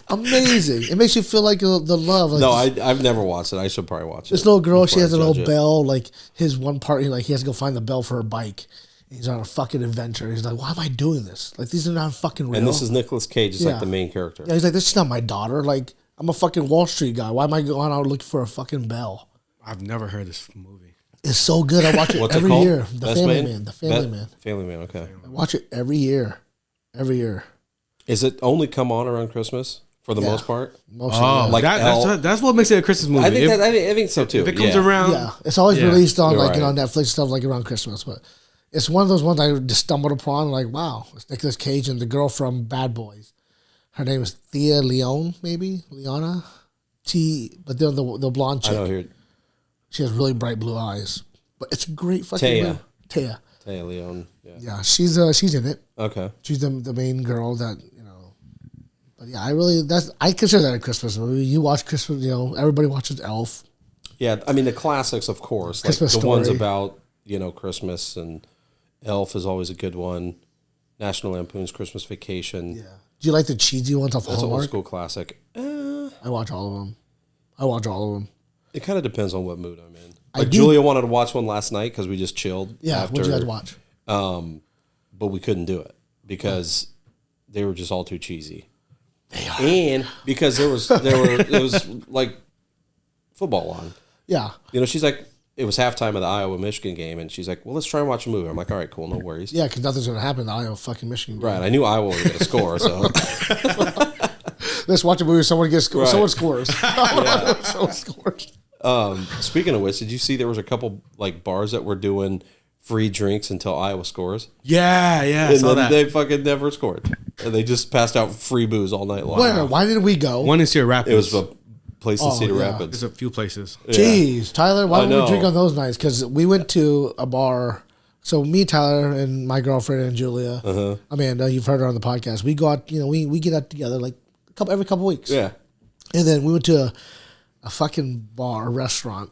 Amazing. It makes you feel like the love. Like no, I've never watched it. I should probably watch it. This little girl, she has a little bell. Like his one part, he has to go find the bell for her bike. He's on a fucking adventure. He's like, why am I doing this? Like, these are not fucking real. And this is Nicolas Cage. It's like the main character. Yeah, he's like, this is not my daughter. Like, I'm a fucking Wall Street guy. Why am I going out looking for a fucking bell? I've never heard this movie. It's so good. I watch it every year. The Family Man. The Family Man. Family Man, okay. I watch it every year. Every year. Is it only come on around Christmas for the most part? Like that's what makes it a Christmas movie. I think so too. If it comes around, it's always released on Netflix stuff like around Christmas. But it's one of those ones I just stumbled upon. Like, wow, it's Nicolas Cage and the girl from Bad Boys. Her name is Thea Leone, maybe Leona. But they're the blonde chick. I know here. She has really bright blue eyes. But it's a great fucking movie. Taya Leone. Yeah, she's in it. Okay. She's the main girl that, But yeah, I consider that a Christmas movie. You watch Christmas, everybody watches Elf. Yeah, I mean the classics, of course. Christmas like the Story. ones about, Christmas, and Elf is always a good one. National Lampoon's Christmas Vacation. Yeah. Do you like the cheesy ones off That's an Hallmark? old school classic. I watch all of them. It kind of depends on what mood I'm in. Like Julia wanted to watch one last night because we just chilled. Yeah, what'd you guys watch? But we couldn't do it because they were just all too cheesy. They are. And because it was like football on. Yeah. She's like, it was halftime of the Iowa-Michigan game, and she's like, well, let's try and watch a movie. I'm like, all right, cool, no worries. Yeah, because nothing's going to happen in the Iowa fucking Michigan game. Right, I knew Iowa was going to score, so. Let's watch a movie, someone gets right. someone scores. Someone scores. Speaking of which, did you see there was a couple like bars that were doing free drinks until Iowa scores? Yeah, and I saw that. They fucking never scored. And they just passed out free booze all night long. Where? Why didn't we go? One in Cedar Rapids. It was a place in Cedar Rapids. There's a few places. Jeez, Tyler, why don't we drink on those nights? Because we went to a bar. So me, Tyler, and my girlfriend and Julia, Amanda, you've heard her on the podcast. We go out, we get out together like every couple weeks. Yeah. And then we went to a fucking bar, a restaurant.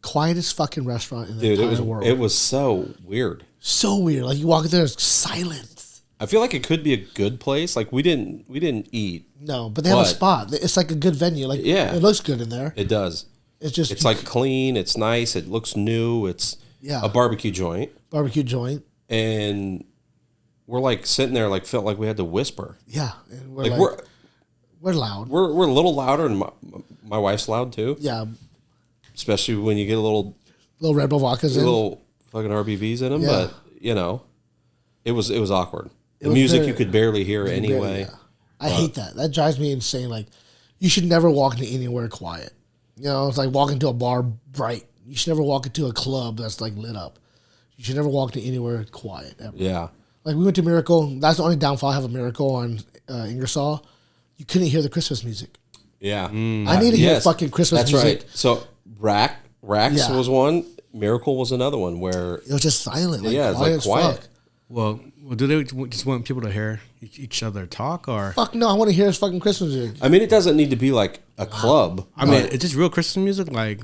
Quietest fucking restaurant in the entire world. It was so weird. So weird. Like you walk in there, it's silence. I feel like it could be a good place. Like we didn't eat. No, but they have a spot. It's like a good venue. Like it looks good in there. It does. It's like clean. It's nice. It looks new. It's a barbecue joint. And we're like sitting there, like felt like we had to whisper. Yeah, and we're loud. We're a little louder, and my wife's loud too. Yeah, especially when you get a little Red Bull vodkas in, little fucking RBVs in them. Yeah. But it was awkward. The music you could barely hear anyway. I hate that. That drives me insane. Like you should never walk into anywhere quiet. It's like walking into a bar bright. You should never walk into a club that's like lit up. You should never walk into anywhere quiet ever. Yeah. Like we went to Miracle. That's the only downfall I have of Miracle on Ingersoll. You couldn't hear the Christmas music. Yeah. I need to hear fucking Christmas music. That's right. So Rax was one. Miracle was another one where it was just silent. Like, it's like quiet. Well, do they just want people to hear each other talk, or? Fuck no, I want to hear his fucking Christmas music. I mean, it doesn't need to be like a club. I mean, it's just real Christmas music, like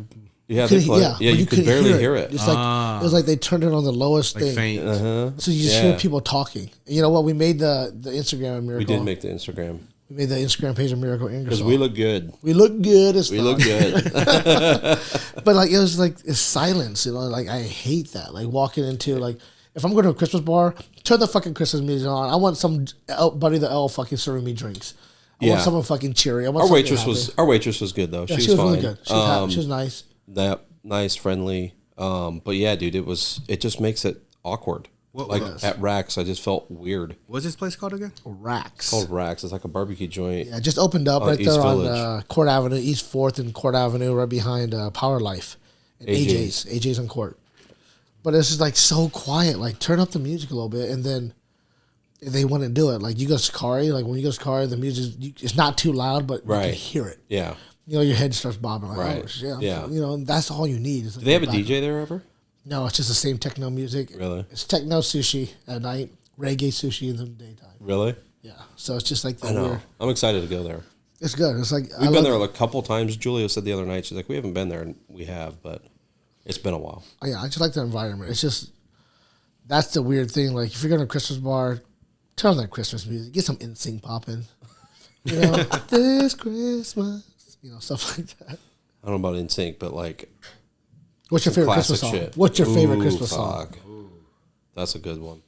yeah, they play. Yeah, you could barely hear it. It's like it was like they turned it on the lowest thing, faint. so you just hear people talking. And you know what? We made the Instagram Miracle. We did make the Instagram. We made the Instagram page of Miracle Ingersoll. Because we look good. We look good as fuck. We look good. But like it was like it's silence, you know. Like I hate that. Like walking into like if I'm going to a Christmas bar, turn the fucking Christmas music on. I want some Buddy the Elf fucking serving me drinks. I want someone fucking cheery. I want our waitress was good though. Yeah, she was fine. really good. She was happy. She was nice. That nice, friendly. But yeah, dude, it just makes it awkward. At Rax, I just felt weird. What's this place called again? Rax. It's called Rax. It's like a barbecue joint. Yeah, it just opened up right there on Court Avenue, East 4th and Court Avenue, right behind Power Life. And AJ's on Court. But it's just like so quiet. Like turn up the music a little bit, and then they wouldn't do it. Like you go to Sakari, like when you go to Sakari, the music it's not too loud, but you can hear it. Yeah. You know, your head starts bobbing. Like, right. Oh, yeah. You know, that's all you need. Do they have a DJ there ever? No, it's just the same techno music. Really? It's techno sushi at night, reggae sushi in the daytime. Really? Yeah. So it's just like I know. I'm excited to go there. It's good. It's like we've been there a couple times. Julia said the other night, she's like, we haven't been there, and we have, but it's been a while. Oh, yeah, I just like the environment. It's just that's the weird thing. Like if you're going to a Christmas bar, turn on that Christmas music, get some NSYNC popping. You know, this Christmas, you know, stuff like that. I don't know about NSYNC, but like. What's your favorite Christmas song? Shit. What's your favorite Christmas song? That's a good one.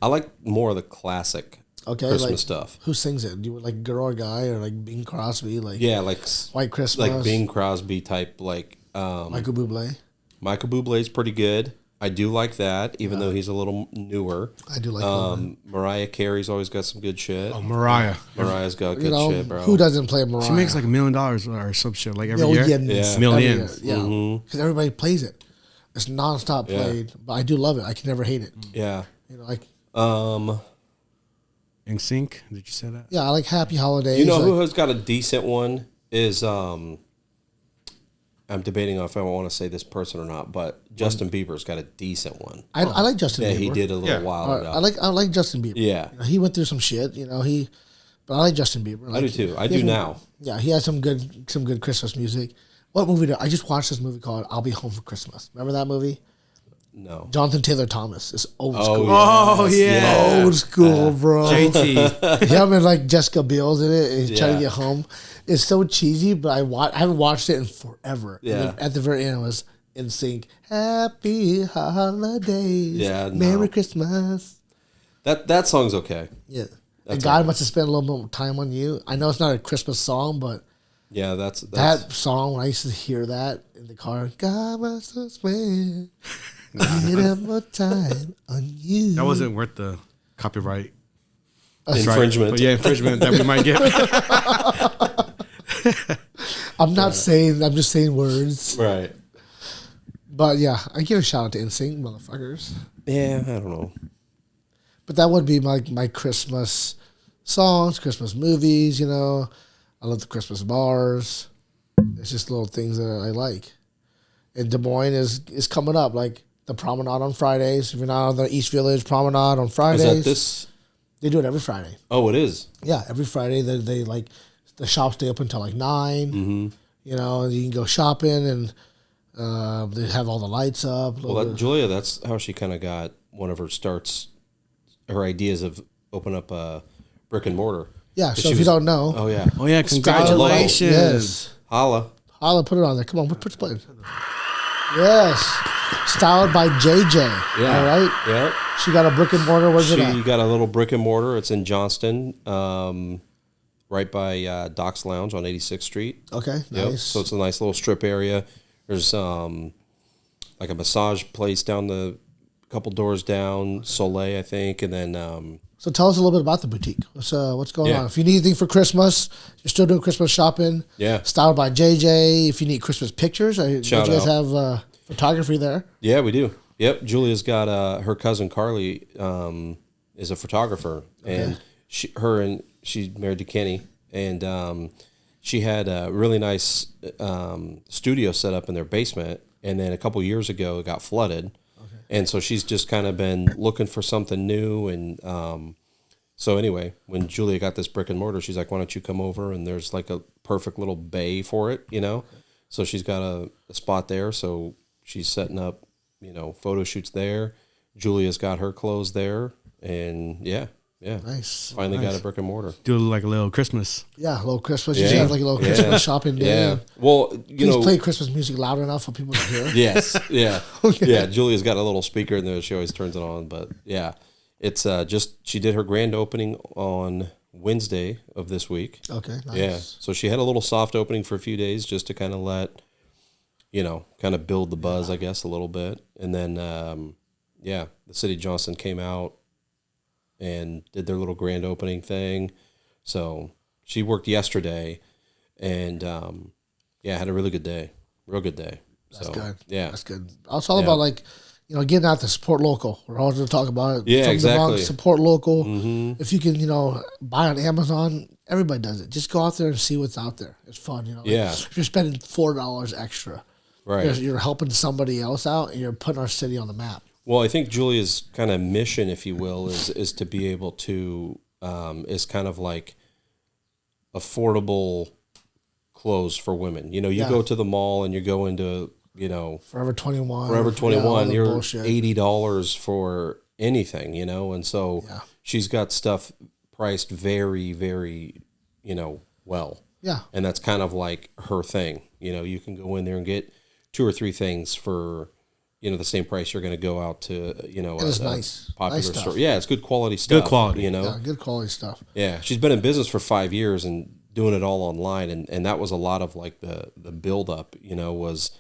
I like more of the classic Christmas stuff. Who sings it? Do you like girl or guy or like Bing Crosby? Like White Christmas, like Bing Crosby type, like Michael Bublé. Michael Bublé's pretty good. I do like that, even though he's a little newer. I do like Mariah Carey's always got some good shit. Oh, Mariah's got good shit, bro. Who doesn't play Mariah? She makes like $1 million or some shit like every year. Millions. Yeah, because everybody plays it. It's nonstop played, but I do love it. I can never hate it. Yeah, you know, like NSYNC. Did you say that? Yeah, I like Happy Holidays. You know who has got a decent one is I'm debating on if I want to say this person or not, but Justin Bieber's got a decent one. I like Justin Bieber. Yeah, he did a little while ago. I like Justin Bieber. Yeah. You know, he went through some shit, you know, but I like Justin Bieber. Like, I do too. I do now. Yeah, he has some good Christmas music. What movie I just watched this movie called I'll Be Home for Christmas. Remember that movie? No. Jonathan Taylor Thomas. It's old school. Oh, yeah. Old school, bro. JT. Yeah, and like Jessica Biel's in it. He's trying to get home. It's so cheesy, but I haven't watched it in forever. Yeah. And at the very end, it was NSYNC. Happy Holidays. Yeah. Merry Christmas. That song's okay. Yeah. And God must have spent a little more time on you. I know it's not a Christmas song, but yeah, that's that song. When I used to hear that in the car, God must have spent a little more time on you. That wasn't worth the copyright infringement. Right. But yeah, infringement that we might get. I'm not saying. I'm just saying words. Right. But yeah, I give a shout out to NSYNC, motherfuckers. Yeah, I don't know. But that would be my Christmas songs, Christmas movies. You know, I love the Christmas bars. It's just little things that I like. And Des Moines is coming up, like the Promenade on Fridays. If you're not on the East Village Promenade on Fridays, is that this? They do it every Friday. Oh, it is. Yeah, every Friday they like the shops stay open until like 9. Mm-hmm. You know, you can go shopping and they have all the lights up. Well, Julia, that's how she kind of got one of her starts. Her ideas of open up a brick and mortar. Yeah, so if you don't know. Oh, yeah. Oh, yeah, congratulations. Yes. Holla, put it on there. Come on, put it. Yes. Styled by JJ. Yeah. All right? Yeah. She got a brick and mortar. Where's it at? She got a little brick and mortar. It's in Johnston, right by Doc's Lounge on 86th Street. Okay, Yep. nice. So it's a nice little strip area. There's like a massage place down the couple doors down, Soleil, I think, and then. So tell us a little bit about the boutique. What's going on? If you need anything for Christmas, you're still doing Christmas shopping. Yeah. Styled by JJ. If you need Christmas pictures, do you guys out. have photography there? Yeah, we do. Yep. Julia's got her cousin Carly is a photographer, and she's married to Kenny, and she had a really nice studio set up in their basement, and then a couple years ago it got flooded. And so she's just kind of been looking for something new. And so anyway, when Julia got this brick and mortar, she's like, why don't you come over? And there's like a perfect little bay for it, you know? So she's got a spot there. So she's setting up, you know, photo shoots there. Julia's got her clothes there. And yeah. Nice. Finally got a brick and mortar. Do like a little Christmas. Yeah, a little Christmas. You should have like a little Christmas shopping day. Yeah. Well, you know, play Christmas music loud enough for people to hear. Yes. Yeah. Okay. Yeah. Julia's got a little speaker in there. She always turns it on. But yeah, it's she did her grand opening on Wednesday of this week. Okay. Nice. Yeah. So she had a little soft opening for a few days just to kind of let, you know, kind of build the buzz, I guess, a little bit. And then, the City of Johnston came out and did their little grand opening thing. So she worked yesterday and, had a really good day. Real good day. That's so, good. Yeah. That's good. It's all about like, you know, getting out to support local. We're always going to talk about it. Yeah, From exactly. the Bronx, support local. Mm-hmm. If you can, you know, buy on Amazon, everybody does it. Just go out there and see what's out there. It's fun, you know. Yeah. Like, if you're spending $4 extra, Right. you're helping somebody else out and you're putting our city on the map. Well, I think Julia's kind of mission, if you will, is to be able to is kind of like affordable clothes for women. You know, you go to the mall and you go into, you know, Forever 21. You're bullshit. $80 for anything, you know, and so she's got stuff priced very, very, you know, well. Yeah. And that's kind of like her thing. You know, you can go in there and get 2 or 3 things for, you know, the same price you're going to go out to, you know, it's a nice. popular Nice store. stuff. Yeah, it's good quality stuff. Good quality. You know? Yeah, good quality stuff. Yeah. She's been in business for 5 years and doing it all online. And that was a lot of like the build up, you know, was,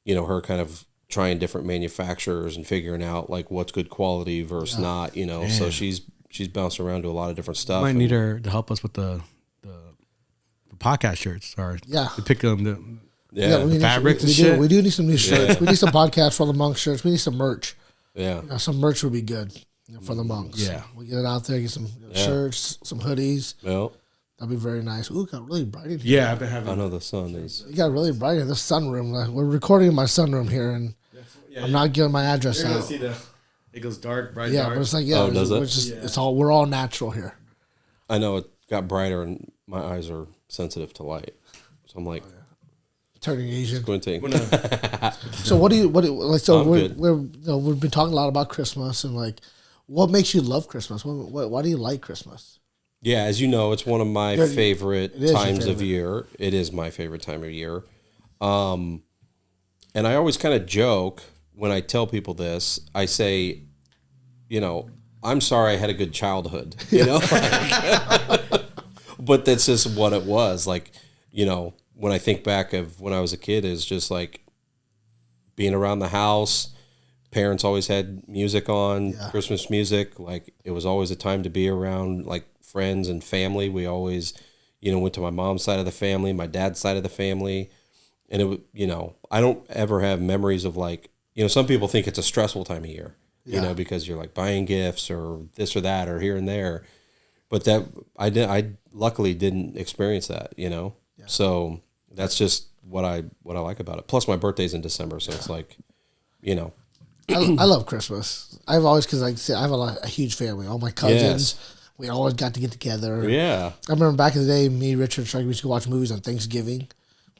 you know, her kind of trying different manufacturers and figuring out like what's good quality versus not, you know. Man. So she's bounced around to a lot of different stuff. Might need her to help us with the podcast shirts or to pick them. Yeah. We fabrics and need shit. We do need some new shirts. We need some podcast for the monk shirts. We need some merch. Yeah. You know, some merch would be good, you know, for the monks. Yeah. We get it out there, get some shirts, some hoodies. Well, That'd be very nice. Ooh, it got really bright in here. Yeah, I've been having. I know the sun is. It got really bright in this sunroom. Like, we're recording in my sunroom here, and I'm not giving my address You're gonna out. see it goes dark, bright, Yeah, dark. but it's like does it? It's all we're all natural here. I know it got brighter and my eyes are sensitive to light. So I'm like Turning Asian. squinting. So what do you like? So I'm good. we've been talking a lot about Christmas and like what makes you love Christmas? Why do you like Christmas? Yeah, as you know, it's one of my favorite is your times of favorite. year. It is my favorite time of year. And I always kind of joke when I tell people this. I say, you know, I'm sorry I had a good childhood, you know? But that's just what it was. Like, you know, when I think back of when I was a kid, it's just like being around the house. Parents always had music on, Christmas music. Like, it was always a time to be around, like, friends and family. We always, you know, went to my mom's side of the family, my dad's side of the family. And it, you know, I don't ever have memories of like, you know, some people think it's a stressful time of year, you know, because you're like buying gifts or this or that or here and there. But that I luckily didn't experience that, you know? Yeah. So that's just what I like about it. Plus my birthday's in December. So it's like, you know, I love Christmas. I've always, because like I said, I have a huge family. All my cousins, we always got to get together. Yeah. I remember back in the day, me, Richard, Shark, we used to go watch movies on Thanksgiving.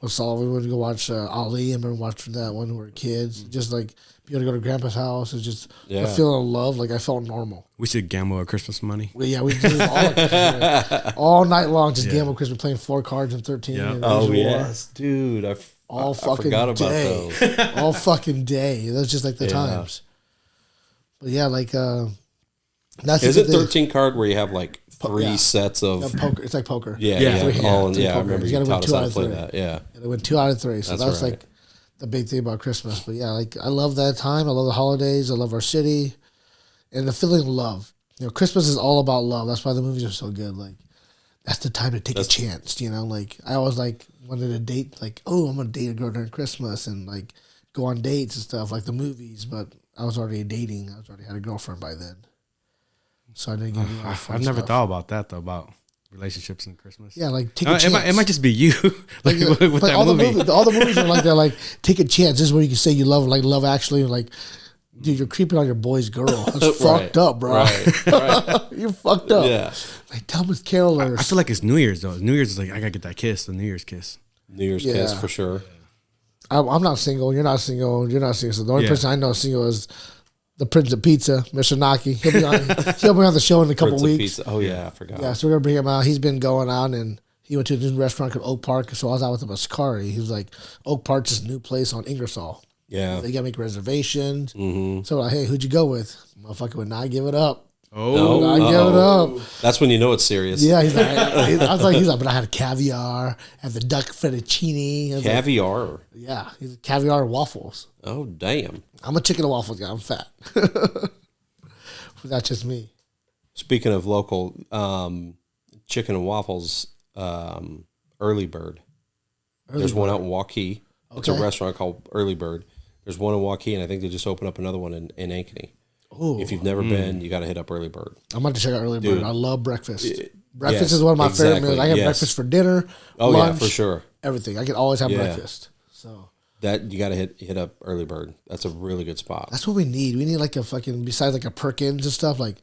With Saul, we would go watch Ali. I remember watching that when we were kids. Just like being able to go to Grandpa's house. It's just the feeling of love. Like I felt normal. We should gamble our Christmas money. We did all night long. Just gamble Christmas, playing 4 cards and 13. Yeah. And Oh, War. yes, dude. I forgot about day. those. All fucking day. That's just like the times. But yeah, like that's Is it 13 card where you have like 3 sets of poker? It's like poker. Yeah, Yeah. yeah. Three hands, I poker. remember You you gotta win taught us 2 how out to of play 3. that. Yeah. They went 2 out of 3. So That's that's right. like the big thing about Christmas. But yeah, like I love that time. I love the holidays. I love our city, and the feeling of love. You know, Christmas is all about love. That's why the movies are so good. Like that's the time to take a chance. You know, like I always like wanted to date. Like, oh, I'm gonna date a girl during Christmas and like go on dates and stuff like the movies. But I was already dating. I was already had a girlfriend by then. So I didn't get any I've never thought about that though, about relationships and Christmas. Yeah, like take a chance. It might just be you, like Yeah, with like that all movie. all the movies are like they're like take a chance. This is where you can say you love, like Love Actually, like Dude, you're creeping on your boy's girl. That's fucked up, bro. Right. You're fucked up. Yeah. Like, tell him it's carolers. I feel like it's New Year's though. New Year's is like I gotta get that kiss, the New Year's kiss. New Year's kiss for sure. I'm not single. You're not single. You're not single. So the only person I know single is the Prince of Pizza, Mr. Naki. He'll be on the show in a couple weeks. Oh yeah, I forgot. Yeah, so we're gonna bring him out. He's been going on, and he went to a new restaurant called Oak Park. So I was out with him at Sakari. He was like, Oak Park's this new place on Ingersoll. Yeah, they gotta make reservations. So like, hey, who'd you go with? Motherfucker would not give it up. Oh, I give it up. That's when you know it's serious. Yeah, he's like, I was like, but I had caviar, and the duck fettuccine. Caviar. Yeah, he's caviar waffles. Oh damn. I'm a chicken and waffles guy. I'm fat. That's just me. Speaking of local chicken and waffles, Early Bird. There's one out in Waukee. It's a restaurant called Early Bird. There's one in Waukee, and I think they just opened up another one in Ankeny. Oh, if you've never been, you got to hit up Early Bird. I'm about to check out Early Bird. I love breakfast. Breakfast is one of my favorite meals. I get breakfast for dinner, lunch, for sure. Everything. I can always have breakfast. So that you got to hit up Early Bird. That's a really good spot. That's what we need. We need like a fucking, besides like a Perkins and stuff, like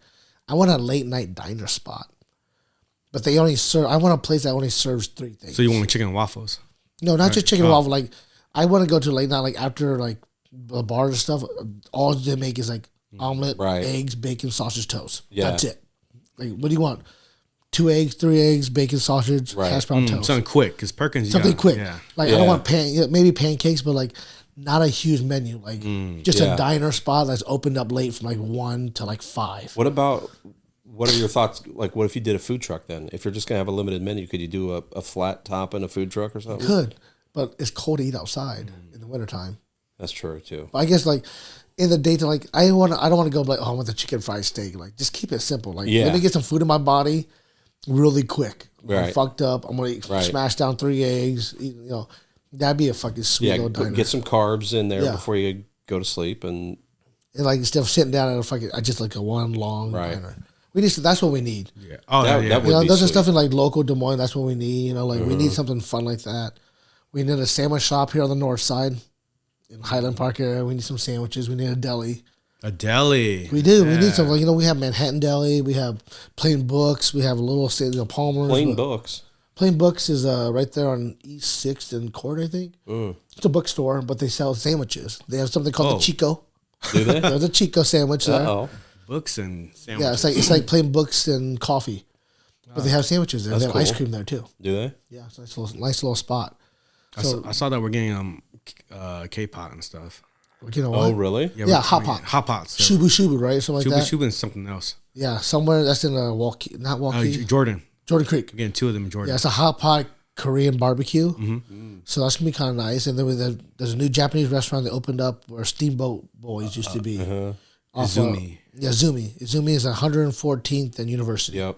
I want a late night diner spot. But they only serve, I want a place that only serves 3 things. So you want chicken and waffles? No, not just chicken and waffle. Like I want to go to late night, like after like the bars and stuff, all they make is like omelet, eggs, bacon, sausage, toast. Yeah. That's it. Like, what do you want? 2 eggs, 3 eggs, bacon, sausage, hash brown toast. Something quick, because Perkins. Something quick. Yeah. Like I don't want maybe pancakes, but like not a huge menu. Like just a diner spot that's opened up late from like 1 to like 5. What are your thoughts? Like, what if you did a food truck then? If you're just gonna have a limited menu, could you do a flat top and a food truck or something? Could, but it's cold to eat outside in the wintertime. That's true too. But I guess like in the daytime, like I don't want to go like, oh, I want the chicken fried steak. Like just keep it simple. Like let me get some food in my body really quick. I'm fucked up. I'm gonna smash down 3 eggs. You know, that'd be a fucking sweet little diner. Get some carbs in there before you go to sleep, and like instead of sitting down at a fucking, I just like a one long diner. We need. That's what we need. Yeah. Oh, that would be those sweet. are stuff in like local Des Moines. That's what we need. You know, like we need something fun like that. We need a sandwich shop here on the north side, in Highland Park area. We need some sandwiches. We need a deli. A deli. We do. Yeah. We need some. Like, you know, we have Manhattan Deli. We have Plain Books. We have a little, Palmer's. Plain Books. Plain Books is right there on East 6th and Court, I think. It's a bookstore, but they sell sandwiches. They have something called the Chico. Do they? There's a Chico sandwich there. Uh-oh. Books and sandwiches. Yeah, it's like Plain Books and coffee. But they have sandwiches there. They have ice cream there, too. Do they? Yeah, it's a nice little spot. So, I saw that we're getting K-pot and stuff. You know what? Oh, really? Yeah, hot pot. Hot pots. Shubu Shubu, right? Something like that. Shubu and something else. Yeah, somewhere that's in Waukee, not Waukee. Jordan Creek. We're getting 2 of them in Jordan. Yeah, it's a hot pot Korean barbecue. So that's going to be kind of nice. And then there's a new Japanese restaurant that opened up where Steamboat Boys used to be. Izumi. Izumi. Izumi is 114th and University. Yep.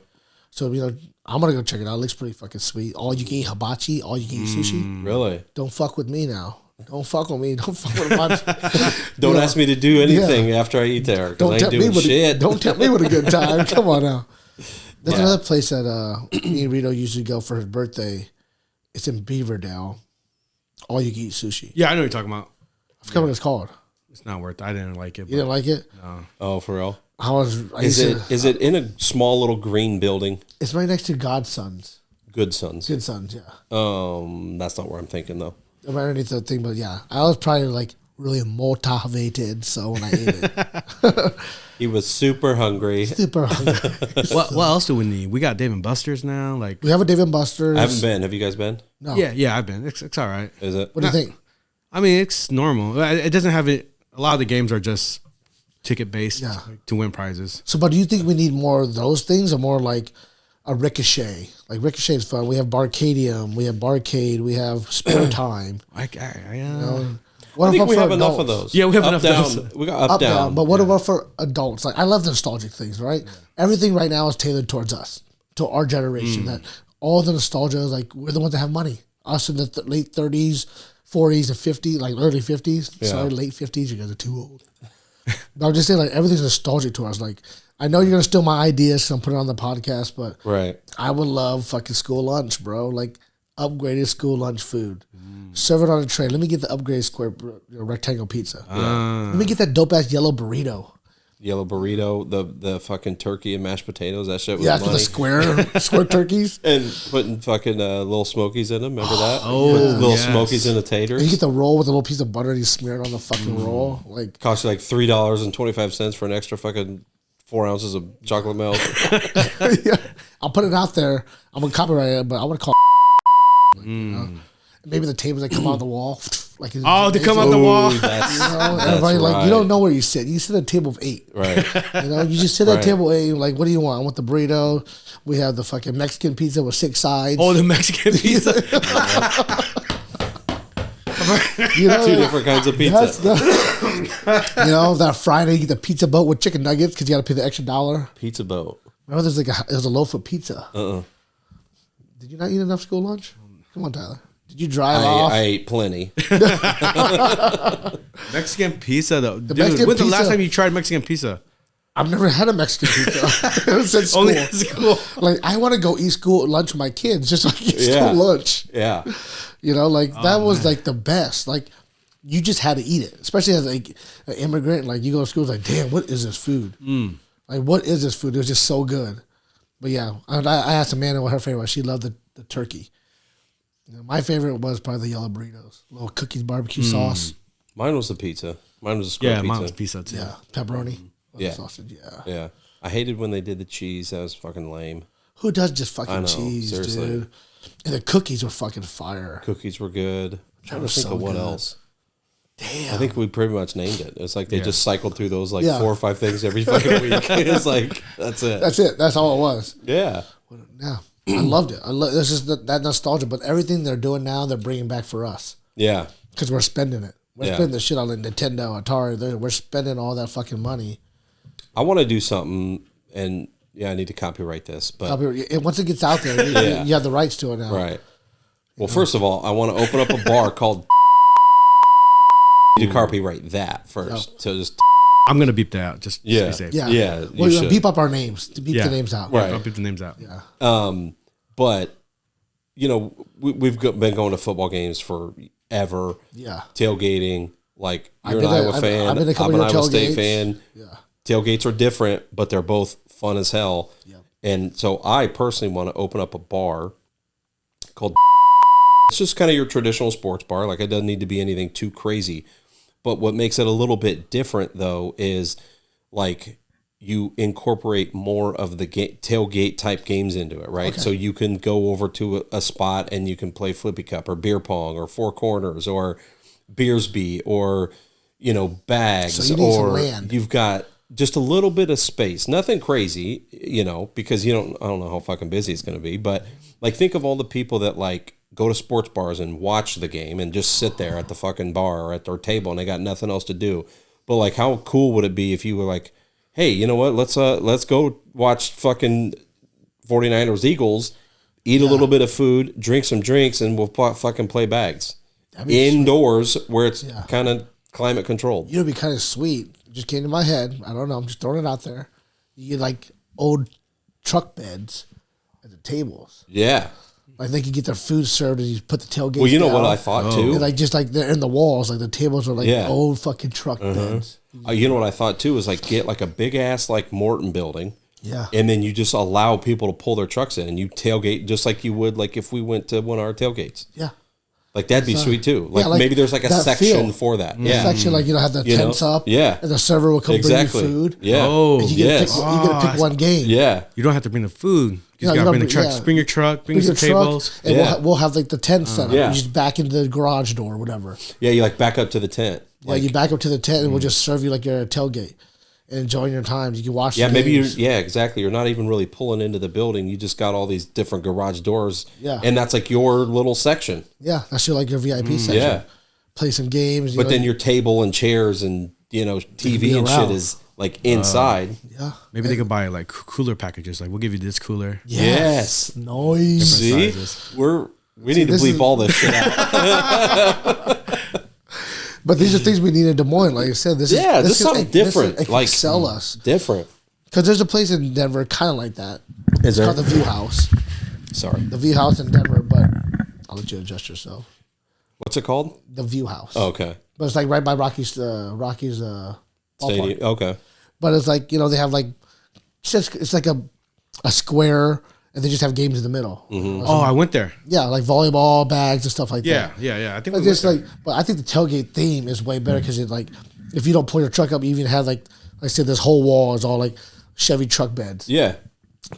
So, you know, I'm going to go check it out. It looks pretty fucking sweet. All you can eat hibachi. All you can eat sushi. Really? Don't fuck with me now. Don't fuck with me. Don't fuck with hibachi. Don't ask me to do anything after I eat there because I ain't doing shit. Don't tempt me with a good time. Come on now. There's another place that me and Rito usually go for his birthday. It's in Beaverdale. All you can eat sushi. Yeah, I know what you're talking about. I forgot what it's called. It's not worth it. I didn't like it. You didn't like it? No. Oh, for real? Is it in a small little green building? It's right next to Godsons. Good Sons. Good Sons, yeah. That's not where I'm thinking though. Right underneath the thing, but yeah, I was probably like really motivated. So when I ate it, he was super hungry. Super hungry. What else do we need? We got Dave and Buster's now. Like we have a Dave and Buster's. I haven't been. Have you guys been? No. Yeah, I've been. It's all right. Is it? What do you think? I mean, it's normal. It doesn't have it. A lot of the games are just ticket based to win prizes. So, but do you think we need more of those things, or more like a Ricochet? Like Ricochet is fun. We have Barcadium, we have Barcade, we have Spare Time. I think we have enough of those. Yeah, we have enough of those. We got up down. But what about for adults? Like I love the nostalgic things, right? Yeah. Everything right now is tailored towards us, to our generation. That all the nostalgia is like we're the ones that have money. Us in the late 30s, 40s, and 50s, like early 50s. Yeah. Sorry, late 50s. You guys are too old. But I'm just saying, like everything's nostalgic to us. Like I know you're gonna steal my ideas, so I'm putting it on the podcast, but right, I would love fucking school lunch, bro. Like upgraded school lunch food. Serve it on a tray. Let me get the upgraded square rectangle pizza. Let me get that dope ass yellow burrito. Yellow burrito, the fucking turkey and mashed potatoes. That shit was Yeah, money. the square turkeys. And putting fucking little smokies in them. Remember that? Oh, Putting little yes. smokies in the taters. And you get the roll with a little piece of butter and you smear it on the fucking roll. Like, Cost you like $3.25 for an extra fucking 4 ounces of chocolate milk. yeah. I'll put it out there. I'm gonna copyright it, but I want to call. Maybe the tables that come out of the wall. Like They come out the wall. That's, everybody like you don't know where you sit. You sit at a table of 8. right. You just sit at table 8. Like, what do you want? I want the burrito. We have the fucking Mexican pizza with 6 sides. Oh, the Mexican pizza. Two different kinds of pizza. That Friday you get the pizza boat with chicken nuggets because you got to pay the extra $1. Pizza boat. Remember, there's a loaf of pizza. Did you not eat enough school lunch? Come on, Tyler. Did you drive off? I ate plenty. Mexican pizza, though. Dude, Mexican when's the last pizza- time you tried Mexican pizza? I've never had a Mexican pizza since school. Only at school. Like, I want to go eat school lunch with my kids just so I can get school lunch. Yeah. That was like the best. Like, you just had to eat it, especially as like an immigrant. Like, you go to school, it's like, damn, what is this food? Like, what is this food? It was just so good. But yeah, I asked Amanda what her favorite was. She loved the turkey. My favorite was probably the yellow burritos, little cookies, barbecue sauce. Mine was the pizza. Mine was a square pizza. Mine was pizza too. Yeah, pepperoni. Yeah. Sausage. Yeah. Yeah. I hated when they did the cheese. That was fucking lame. Who does just I fucking know, cheese, seriously. dude? And the cookies were fucking fire. Cookies were good. I'm trying were to think so of what good. else. Damn. I think we pretty much named it. It's like they just cycled through those 4 or 5 things every fucking week. It's like, that's it. That's it. That's all it was. Yeah. Yeah. I loved it. This is that nostalgia, but everything they're doing now, they're bringing back for us Yeah. because we're spending it. We're spending the shit on like Nintendo, Atari. We're spending all that fucking money. I want to do something, and I need to copyright this, but Once it gets out there, you have the rights to it now. right. Well, first of all, I want to open up a bar called. To copyright that first. So just I'm gonna beep that out just to be safe. Yeah. Yeah, Well, you should. beep up our names. To beep the names out. Right. I'll beep the names out. Yeah. But we've been going to football games forever. Yeah. Tailgating, like you're I've an been Iowa fan. I've been to a couple I'm an of your Iowa State tailgates. fan. Yeah. Tailgates are different, but they're both fun as hell. Yep. And so I personally want to open up a bar called. It's just kind of your traditional sports bar. Like, it doesn't need to be anything too crazy. But what makes it a little bit different, though, is like you incorporate more of the tailgate type games into it, right? Okay. So you can go over to a spot and you can play flippy cup or beer pong or four corners or beersby or, bags. So you need some or land. You've got just a little bit of space, nothing crazy, because I don't know how fucking busy it's going to be, but like think of all the people that like go to sports bars and watch the game and just sit there at the fucking bar or at their table and they got nothing else to do. But like, how cool would it be if you were like, hey, you know what? Let's go watch fucking 49ers Eagles, eat a little bit of food, drink some drinks, and we'll fucking play bags indoors where it's kind of climate controlled. It'd be kind of sweet. It just came to my head. I don't know. I'm just throwing it out there. You get like old truck beds at the tables. Yeah. Like they could get their food served and you put the tailgate. Well, you know what I thought too? And like just like they're in the walls, like the tables are like old fucking truck beds. You know what I thought too is like get like a big ass like Morton building. Yeah. And then you just allow people to pull their trucks in and you tailgate just like you would like if we went to one of our tailgates. Yeah. Like that'd be sweet too. Like, maybe there's like a section for that. Yeah. Section like have the tents up. Yeah. And the server will come bring you food. Yeah. Oh, and you get to pick one game. Yeah. You don't have to bring the food. You just gotta bring the truck. Just bring your truck. Bring some tables. And we'll have like the tent set up. You just back into the garage door or whatever. Yeah, you like back up to the tent. Like, you back up to the tent and we'll just serve you like you're at a tailgate. And enjoying your times. You can watch the games. Exactly. You're not even really pulling into the building. You just got all these different garage doors. Yeah. And that's like your little section. Yeah. That's your VIP section. Yeah. Play some games. But then your table and chairs and, TV and shit is like inside. Yeah. Maybe they could buy like cooler packages. Like we'll give you this cooler. Yes. Nice. See? We need to bleep all this shit out. But these are things we need in Des Moines. Like I said, this is something different. It can like sell us. Different. Because there's a place in Denver kind of like that. Is it's called the View House. Sorry. The View House in Denver, but I'll let you adjust yourself. What's it called? The View House. Oh, okay. But it's like right by Rocky's Stadium. ballpark. Okay. But it's like, they have like, it's like a square, and they just have games in the middle. Oh, I went there. Yeah, like volleyball bags and stuff like Yeah, that. yeah. I think But we just went like, but I think the tailgate theme is way better because it like, if you don't pull your truck up, you even have like I said, this whole wall is all like Chevy truck beds. Yeah.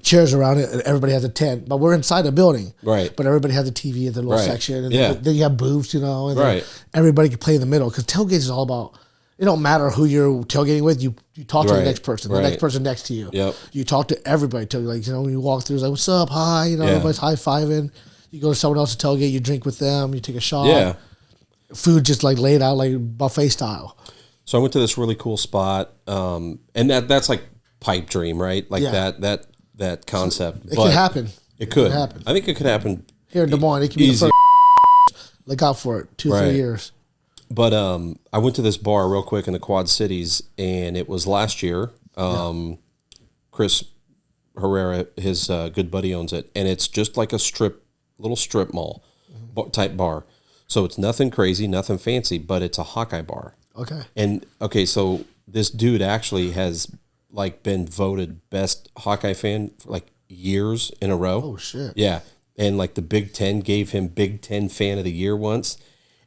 Chairs around it, and everybody has a tent. But we're inside a building. Right. But everybody has a TV at the little Right. section. And Yeah. then you have booths, and then Right. everybody can play in the middle. Because tailgates is all about, it don't matter who you're tailgating with. You talk to the Right. next person, the Right. next person next to you. Yep. You talk to everybody. When you walk through, it's like, what's up? Hi. Everybody's high-fiving. You go to someone else's tailgate, you drink with them, you take a shot. Yeah. Food just like laid out like buffet style. So I went to this really cool spot, and that's like pipe dream, right? Like Yeah. that concept. It could happen. It could happen. I think it could happen Here in Des Moines, it could be easy. the first. Look out for it. 2-3 Right. years. But I went to this bar real quick in the Quad Cities, and it was last year. Chris Herrera, his good buddy, owns it, and it's just like a little strip mall type bar. So it's nothing crazy, nothing fancy, but it's a Hawkeye bar. Okay. And so this dude actually has like been voted best Hawkeye fan for like years in a row. Oh shit. Yeah. And like the Big Ten gave him Big Ten Fan of the Year once.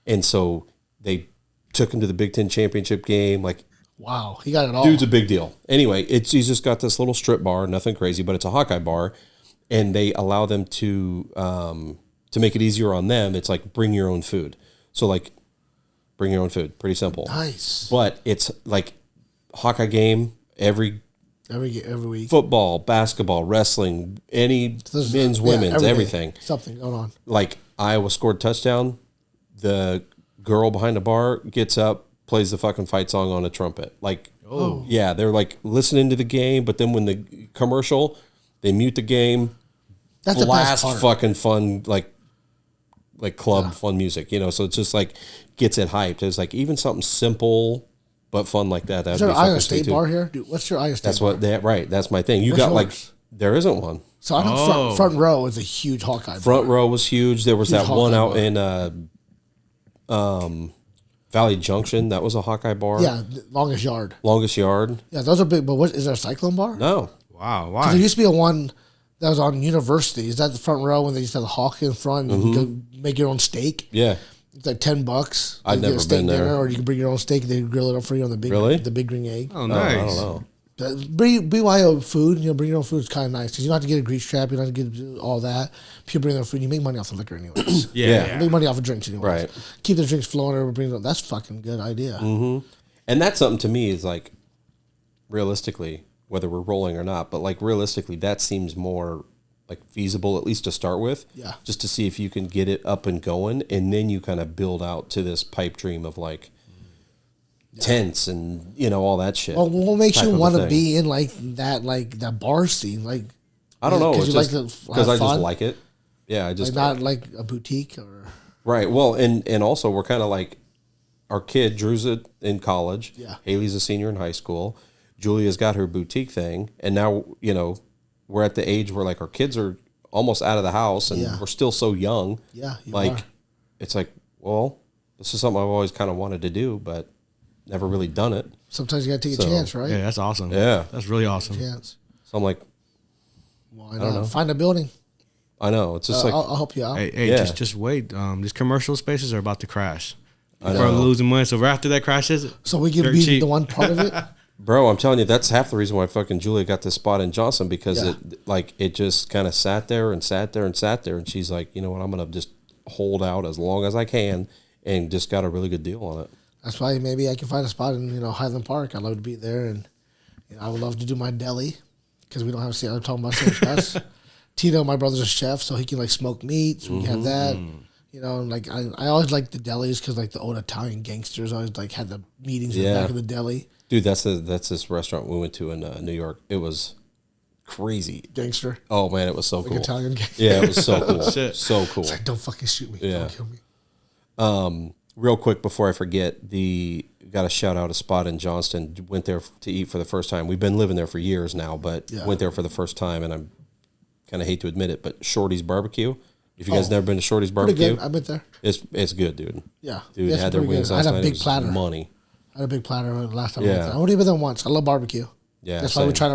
And so they took him to the Big Ten championship game. Like, Wow, he got it all. dude's a big deal. Anyway, he's just got this little strip bar, nothing crazy, but it's a Hawkeye bar. And they allow them to make it easier on them. It's like bring your own food. So like bring your own food. Pretty simple. Nice. But it's like Hawkeye game every week. football, basketball, wrestling, any men's, women's, everything. Something going on. Like Iowa scored touchdown. The girl behind the bar gets up, plays the fucking fight song on a trumpet. Like, oh yeah, they're like listening to the game, but then when the commercial, they mute the game. That's the best blast part. fucking fun like club fun music, so it's just like gets it hyped. It's like even something simple but fun like that. Is there an Iowa State bar here? Dude, what's your Iowa State bar? That's my thing. You What's got like yours? there isn't one. So I know front row is a huge Hawkeye bar. Front row was huge. There was Huge that one Hawkeye out bar. in Valley Junction. That was a Hawkeye bar. Yeah, the longest yard. Longest yard. Yeah, those are big. But is there a Cyclone bar? No. Wow, There why? used to be a one that was on University. Is that the front row when they used to have the hawk in front and you go make your own steak? Yeah. It's like $10. I've You get a never steak been there. dinner, or you can bring your own steak. They grill it up for you on the big, Really? the big green egg. Oh, I nice. don't know. BYO food, bring your own food is kind of nice because you don't have to get a grease trap. You don't have to get all that. People bring their food. You make money off the liquor anyways. Yeah. You make money off of drinks anyways. Right. Keep the drinks flowing or bring them. That's fucking good idea. And that's something to me is like realistically, whether we're rolling or not, but like realistically, that seems more like feasible, at least to start with. Yeah. Just to see if you can get it up and going, and then you kind of build out to this pipe dream of like tents and all that shit. Well, what makes type you of a want to thing. be in that bar scene? Like, I don't know. because It's you just like to because have I just fun? like it. Yeah, I just not like a boutique or right. Well, and also we're kind of like our kid Drew's in college. Yeah. Haley's a senior in high school. Julia's got her boutique thing, and now we're at the age where like our kids are almost out of the house, and Yeah. we're still so young. Yeah, you like are. it's like, well, this is something I've always kind of wanted to do, but never really done it. sometimes you got to take a So, chance, right? Yeah, that's awesome. Yeah. That's really awesome. Chance. So I'm like, Why not? Find a building. I know it's just like I'll help you out. Hey, Yeah. just wait. These commercial spaces are about to crash. I We're know. losing money. So right after that crashes, So we can dirt be cheap. the one part of it. Bro, I'm telling you, that's half the reason why fucking Julia got this spot in Johnson because Yeah. it just kind of sat there and sat there and sat there, and she's like, you know what, I'm gonna just hold out as long as I can, and just got a really good deal on it. That's why maybe I can find a spot in Highland Park. I'd love to be there, and I would love to do my deli because we don't have to see. I'm talking about same us. Tito, my brother's a chef, so he can like smoke meats. We can have that. And like I always like the delis because like the old Italian gangsters always like had the meetings in the Yeah. back of the deli. Dude, that's this restaurant we went to in New York. It was crazy. Gangster, Oh man, it was so cool. Italian gangster. Yeah, it was so cool. Shit. So cool. It's like, don't fucking shoot me. Yeah. Don't kill me. Real quick before I forget, got to shout out a spot in Johnston. Went there to eat for the first time. We've been living there for years now, but Yeah. went there for the first time, and I kind of hate to admit it, but Shorty's Barbecue. If you guys never been to Shorty's Pretty Barbecue, good. I've been there. It's good, dude. Yeah. Dude, It's had their pretty wings good. last I had a night. big It was platter. money. I had a big platter last time I Yeah. went there. I only been there once. I love barbecue. Yeah, That's why we same. try to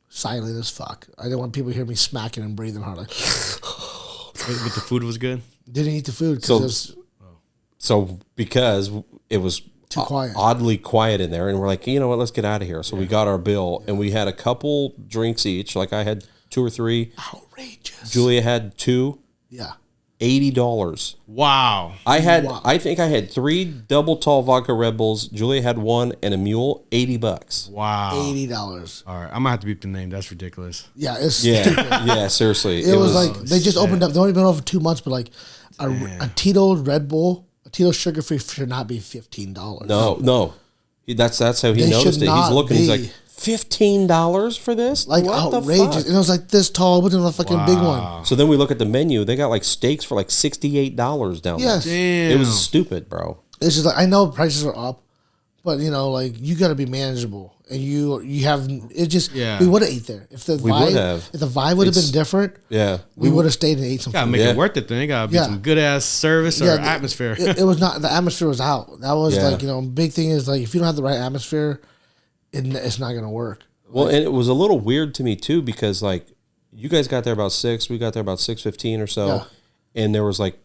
silent as fuck. I didn't want people to hear me smacking and breathing hard. Like, But the food was good. didn't eat the food because So- it was So because it was too quiet. oddly quiet in there, and we're like, you know what, let's get out of here. So we got our bill, and we had a couple drinks each. Like I had 2 or 3. Outrageous. Julia had 2. Yeah. $80. Wow. I think I had 3 double tall vodka Red Bulls. Julia had 1 and a mule. $80. Wow. $80. All right, I'm gonna have to beep the name. That's ridiculous. Yeah, it's Yeah, stupid. yeah. Seriously, It was like they just opened up. They only been over 2 months, but like a Tito Red Bull, a Tito sugar free should not be $15. no. That's how he They noticed should it. He's not looking. He's be. like $15 for this. Like What the outrageous. fuck? And it was like this tall, but it was a fucking big one. So then we look at the menu. They got like steaks for like $68 down Yes. there. Damn. It was stupid, bro. It's just like I know prices are up, but you know, like you got to be manageable, and you have it. Just Yeah. we would have ate there if the We vibe would have. if the vibe would have been different. Yeah. We would have stayed and ate some Gotta food. make Yeah. it worth it. Then it gotta be Yeah. some good ass service or Yeah, atmosphere. It was not the atmosphere was out. That was Yeah. like big thing is like if you don't have the right atmosphere, it's not gonna work. Well, and it was a little weird to me too because like you guys got there about 6, we got there about 6:15 or so, Yeah. and there was like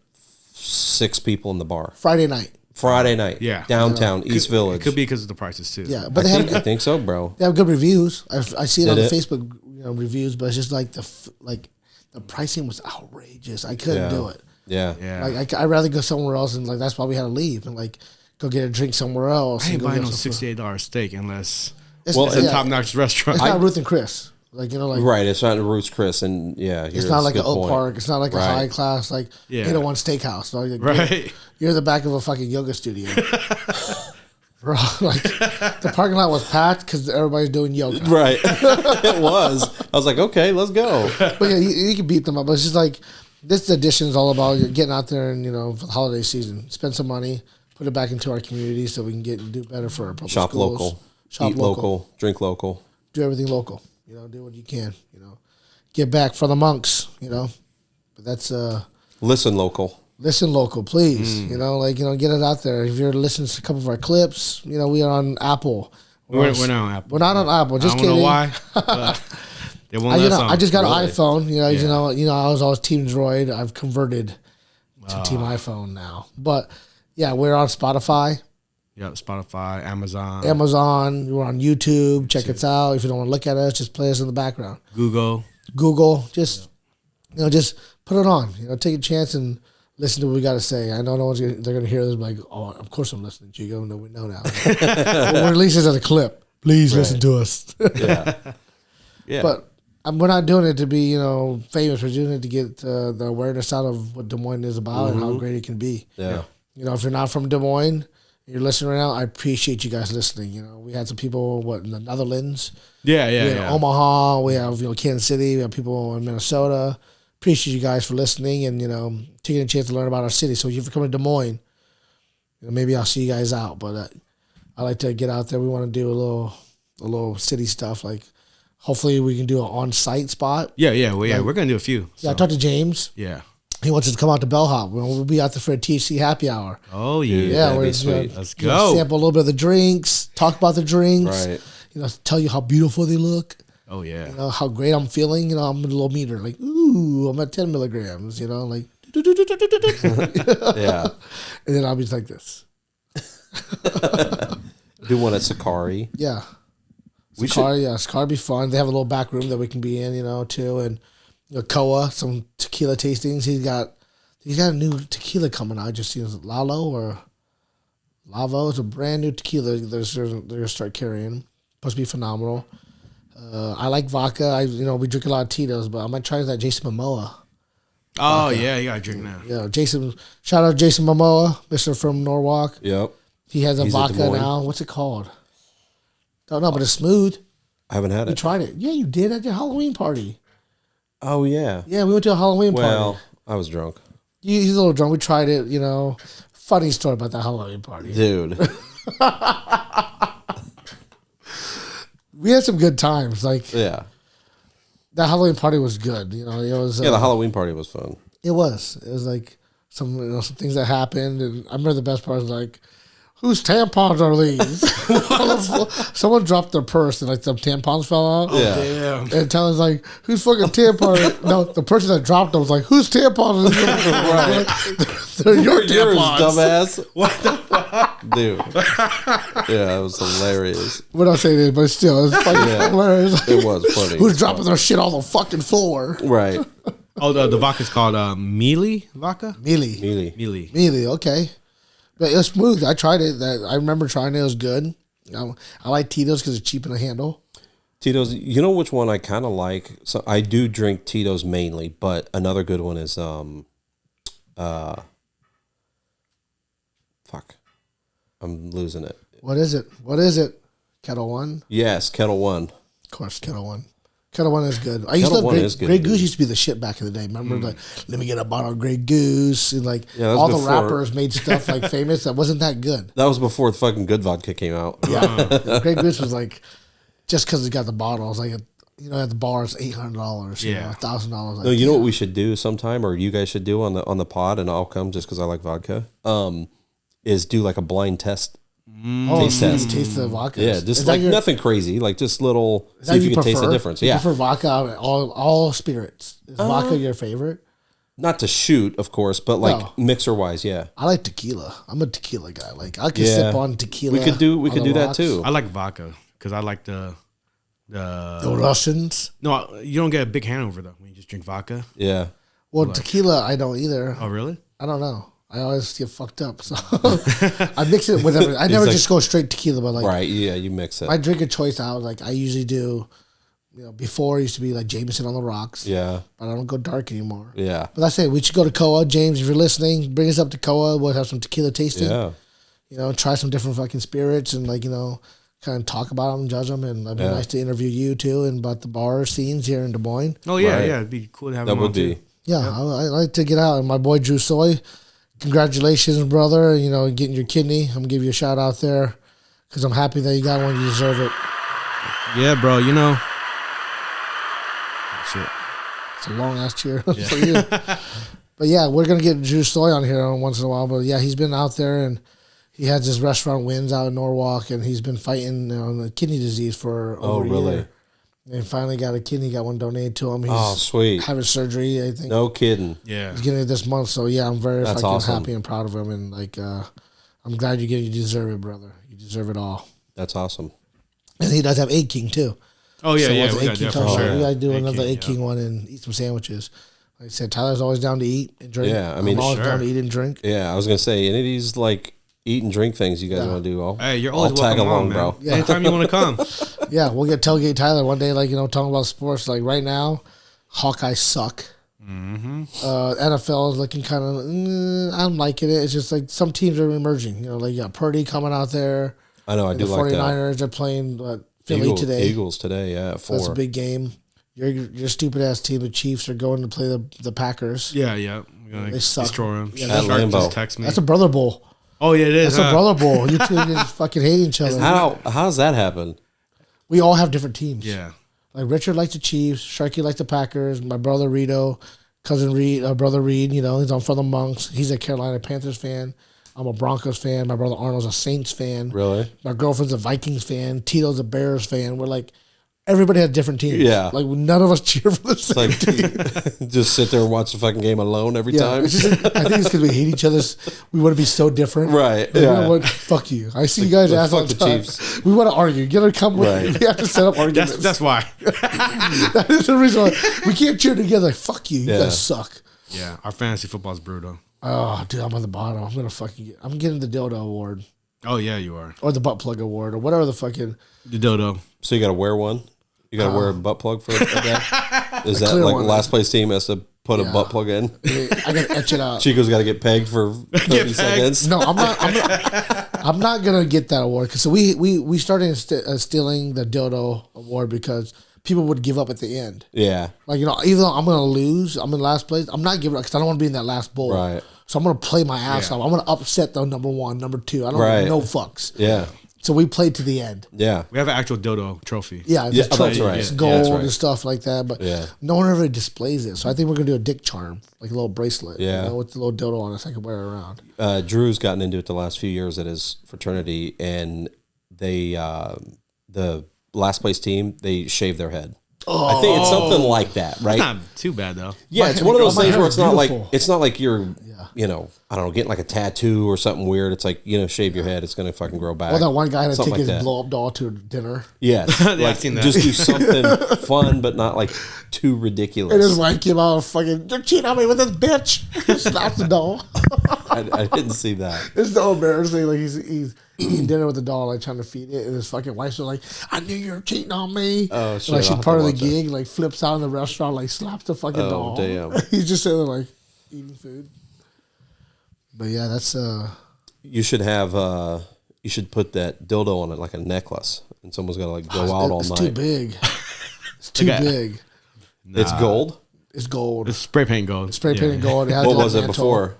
6 people in the bar. Friday night. Friday night, Yeah. downtown East Village. It could be because of the prices too. Yeah, but they I have think so, bro. they have good reviews. I see it on the Did it? Facebook reviews, but it's just like the pricing was outrageous. I couldn't Yeah. do it. Yeah, Yeah. Like I'd rather go somewhere else, and like that's why we had to leave and like go get a drink somewhere else. I ain't and go buying get no some food. $68 steak unless It's, Well, it's a yeah, top notch restaurant. It's not Ruth and Chris. Like like right. It's not Roots Chris, and yeah, it's not like an Oak point. Park. It's not like a Right. high class like Yeah. 801 Steakhouse. So like, Right. You're in the back of a fucking yoga studio. Bro, like the parking lot was packed because everybody's doing yoga. Right, it was. I was like, okay, let's go. But yeah, you can beat them up. But it's just like this edition is all about getting out there and for the holiday season, spend some money, put it back into our community so we can get and do better for our public Shop schools. local, Shop eat local, drink local. do everything local. Do what you can. Give back for the monks. But that's Listen local. listen local, please. Get it out there. If you're listening to a couple of our clips, we are on Apple. We're not on Apple. We're not on Apple. Just I don't kidding. know why. But they won't let us on. I just got Really? an iPhone. Yeah. I was always Team Droid. I've converted to Team iPhone now. But yeah, we're on Spotify, Yep, Spotify, Amazon, Amazon. We're on YouTube. Check us out. If you don't want to look at us, just play us in the background. Google. Google. Just put it on. Take a chance and listen to what we got to say. I know they're gonna hear this like, oh, of course I'm listening, Chico. No, we know now. But we're releasing as a clip. Please listen to us. Yeah, yeah. But we're not doing it to be, famous. We're doing it to get the awareness out of what Des Moines is about and how great it can be. yeah. If you're not from Des Moines, you're listening right now, I appreciate you guys listening. We had some people, in the Netherlands. Yeah, We have yeah. Omaha. We have, Kansas City. We have people in Minnesota. Appreciate you guys for listening and, taking a chance to learn about our city. So if you're coming to Des Moines, maybe I'll see you guys out. But I like to get out there. We want to do a little city stuff. Like, hopefully we can do an on-site spot. Yeah. We're gonna do a few. Yeah, I So, talked to James. yeah. He wants us to come out to Bellhop. We'll be out there for a THC happy hour. Oh yeah. Yeah, that'd we're be sweet. Let's go. sample a little bit of the drinks, talk about the drinks. Right. Tell you how beautiful they look. Oh yeah. How great I'm feeling. I'm a little meter. Like, ooh, I'm at 10 milligrams. Like, Yeah. and then I'll be like this. Do one at Sakari. Yeah. We Sakari be fun. They have a little back room that we can be in, too. And Koa, some tequila tastings. He's got a new tequila coming out. I just seen it, Lalo or Lavo. It's a brand new tequila they're gonna start carrying. Supposed to be phenomenal. I like vodka. We drink a lot of Tito's, but I might try that Jason Momoa. Oh yeah, you gotta drink now. Yeah, Jason. Shout out Jason Momoa, Mr. from Norwalk. Yep. He has a He's at Des vodka Moines. now. What's it called? Don't know, but it's smooth. I haven't had We it. tried it. Yeah, you did at your Halloween party. Oh yeah. Yeah, we went to a Halloween Well, party. I was drunk, He's a little drunk. We tried it. Funny story about that Halloween party. dude. We had some good times. Like Yeah. That Halloween party was good. You know, it was. Yeah, the Halloween party was fun. It was. It was like some things that happened, and I remember the best part was like, whose tampons are these? Someone dropped their purse and like some tampons fell out. Yeah. Damn. And Tyler's like, whose fucking tampon? No, the person that dropped them was like, whose tampons are these? Right. They're your Yours, tampons. dumbass. What the fuck? Dude. Yeah, it was hilarious. We're not saying it, but still, it was fucking hilarious. It was funny. Who's dropping their shit on the fucking floor? Right. Oh, the vodka's called Mealy vodka? Mealy. Mealy. Okay. But it was smooth. I tried it. I remember trying it. It was good. I like Tito's because it's cheap in the handle. Tito's, you know which one I kind of like? So I do drink Tito's mainly, but another good one is fuck. I'm losing it. What is it? Kettle One? Yes, Kettle One. Of course, Kettle One. Kettle One is good. I used Kettle to One love is good, Grey dude. Goose used to be the shit back in the day. Remember, like, let me get a bottle of Grey Goose. And like, Yeah, that was all the before- rappers made stuff like famous that wasn't that good. That was before the fucking good vodka came out. Yeah. Grey Goose was like, just because it got the bottle, it was like, at the bar, it's $800. Yeah. $1,000. Like, No, you know what we should do sometime, or you guys should do on the pod, and I'll come just because I like vodka. Is do like a blind test. Taste test. Taste the vodka. Yeah, just like nothing crazy, like just little. See if you can taste the difference. You Yeah, prefer vodka out of all spirits. Is vodka your favorite? not to shoot, of course, but like No. mixer wise, yeah. I like tequila. I'm a tequila guy. Like I can Yeah. sip on tequila. We could do on the that rocks. too. I like vodka because I like the The Russians. No, you don't get a big hangover though when you just drink vodka. Yeah, Well, tequila, I don't either. Oh, really? I don't know. I always get fucked up. So I mix it with everything. I never like- just go straight tequila, but like right. Yeah, you mix it. my drink of choice out, like I usually do, before it used to be like Jameson on the rocks. Yeah, But I don't go dark anymore. yeah, But that's it. We should go to Koa. James, if you're listening, bring us up to Koa. We'll have some tequila tasting. yeah. Try some different fucking spirits and kind of talk about them, judge them. And it'd be nice to interview you too and about the bar scenes here in Des Moines. Oh yeah, Right. yeah. It'd be cool to have That him would on be. too. Yeah, I like to get out. And my boy Drew Soy, congratulations, brother. Getting your kidney. I'm going to give you a shout out there because I'm happy that you got one. You deserve it. Yeah, bro. Shit. It's a long ass cheer for you. But yeah, we're going to get Drew Soy on here once in a while. But yeah, he's been out there and he has his restaurant Wins out in Norwalk and he's been fighting the kidney disease for over a year. And finally got a kidney, got one donated to him. He's Sweet. having surgery, I think. No kidding. Yeah. He's getting it this month. So yeah, I'm very That's fucking awesome. happy and proud of him. And I'm glad you deserve it, brother. You deserve it all. That's awesome. And he does have Egg King too. Oh yeah, So yeah. once We Egg got King that comes for out, sure. we gotta do Egg another King, Egg King one and eat some sandwiches. Like I said, Tyler's always down to eat and drink. Yeah, I mean, I'm always sure. down to eat and drink. Yeah, I was gonna say any of these like eat and drink things you guys want to do. Hey, you're always I'll tag welcome along, on, bro. man. Yeah. Anytime you want to come. Yeah, we'll get Tailgate Tyler one day, talking about sports. Like right now, Hawkeye suck. Mm-hmm. NFL is looking kind of, I'm liking it. It's just like some teams are emerging. You got Purdy coming out there. I know. I do The like that. 49ers are playing Philly today. Eagles today. Yeah, 4. That's a big game. Your stupid ass team, the Chiefs, are going to play the Packers. Yeah, yeah. We're gonna They suck. destroy them. Yeah, At Shark Lambeau. just text me. That's a brother bowl. Oh yeah, it is. That's a brother bowl. You two just fucking hate each other. How's that happen? We all have different teams. Yeah. Like Richard likes the Chiefs, Sharky likes the Packers. My brother Rito, cousin Reed, brother Reed. He's on for the Monks. He's a Carolina Panthers fan. I'm a Broncos fan. My brother Arnold's a Saints fan. Really? My girlfriend's a Vikings fan. Tito's a Bears fan. We're like, everybody has different teams. Yeah. Like none of us cheer for the same Like team. just sit there and watch the fucking game alone every Yeah, time. it's just, I think it's because we hate each other. We want to be so different. Right, Like, yeah. fuck you. I see you guys like, ask all fuck the the time. Chiefs. We want to argue. You got to come with Right. We have to set up arguments. That's why. That is the reason why we can't cheer together. Like, fuck you. You Yeah. guys suck. Yeah, our fantasy football is brutal. Oh, dude, I'm on the bottom. I'm getting the dildo award Oh yeah, you are or the butt plug award or whatever the fucking. the dodo. So you got to wear one. You got to wear a butt plug for a day. Is that clear like one. last place team has to put a Yeah. butt plug in? I gotta etch it out. Chico's got to get pegged for 30 seconds. No, I'm not. I'm not gonna get that award because we started stealing the dildo award because people would give up at the end. Yeah. Like even though I'm gonna lose, I'm in last place. I'm not giving up because I don't want to be in that last bowl. Right. So I'm gonna play my ass Yeah. off. I'm gonna upset the number one, number two. I don't Right. give no fucks. Yeah. So we played to the end. Yeah. We have an actual dildo trophy. Yeah, Yeah, it's that's right. It's Yeah, gold that's right. and stuff like that. But no one ever displays it. So I think we're gonna do a dick charm, like a little bracelet. Yeah. You know, with the little dildo on it, so I can wear it around. Drew's gotten into it the last few years at his fraternity, and they the last place team, they shave their head. I think it's something like that, right? It's not too bad though. Yeah, it's one of those my things hair where is it's not like you're, Yeah. you know, I don't know, getting like a tattoo or something weird. It's like, you know, shave your head, it's gonna fucking grow back. Well, that one guy had to Something take like his that. blow up doll to dinner. Yes, I've like seen that. just do something fun, but not like too ridiculous. And his wife came out and fucking, you're cheating on me with this bitch. He slapped the doll. I didn't see that. It's so embarrassing. Like he's eating dinner with the doll, like trying to feed it, and his fucking wife's like, "I knew you were cheating on me." Oh shit! And, like she's I'll have part to of the watch gig. Like flips out in the restaurant, like slaps the fucking doll. Damn. He's just sitting there like eating food. But yeah, that's You should have. You should put that dildo on it like a necklace, and someone's gonna like go out all it's night. too big. It's too big. It's gold. It's gold. It's spray paint gold. Spray painted gold. It has What like was it mantle. before?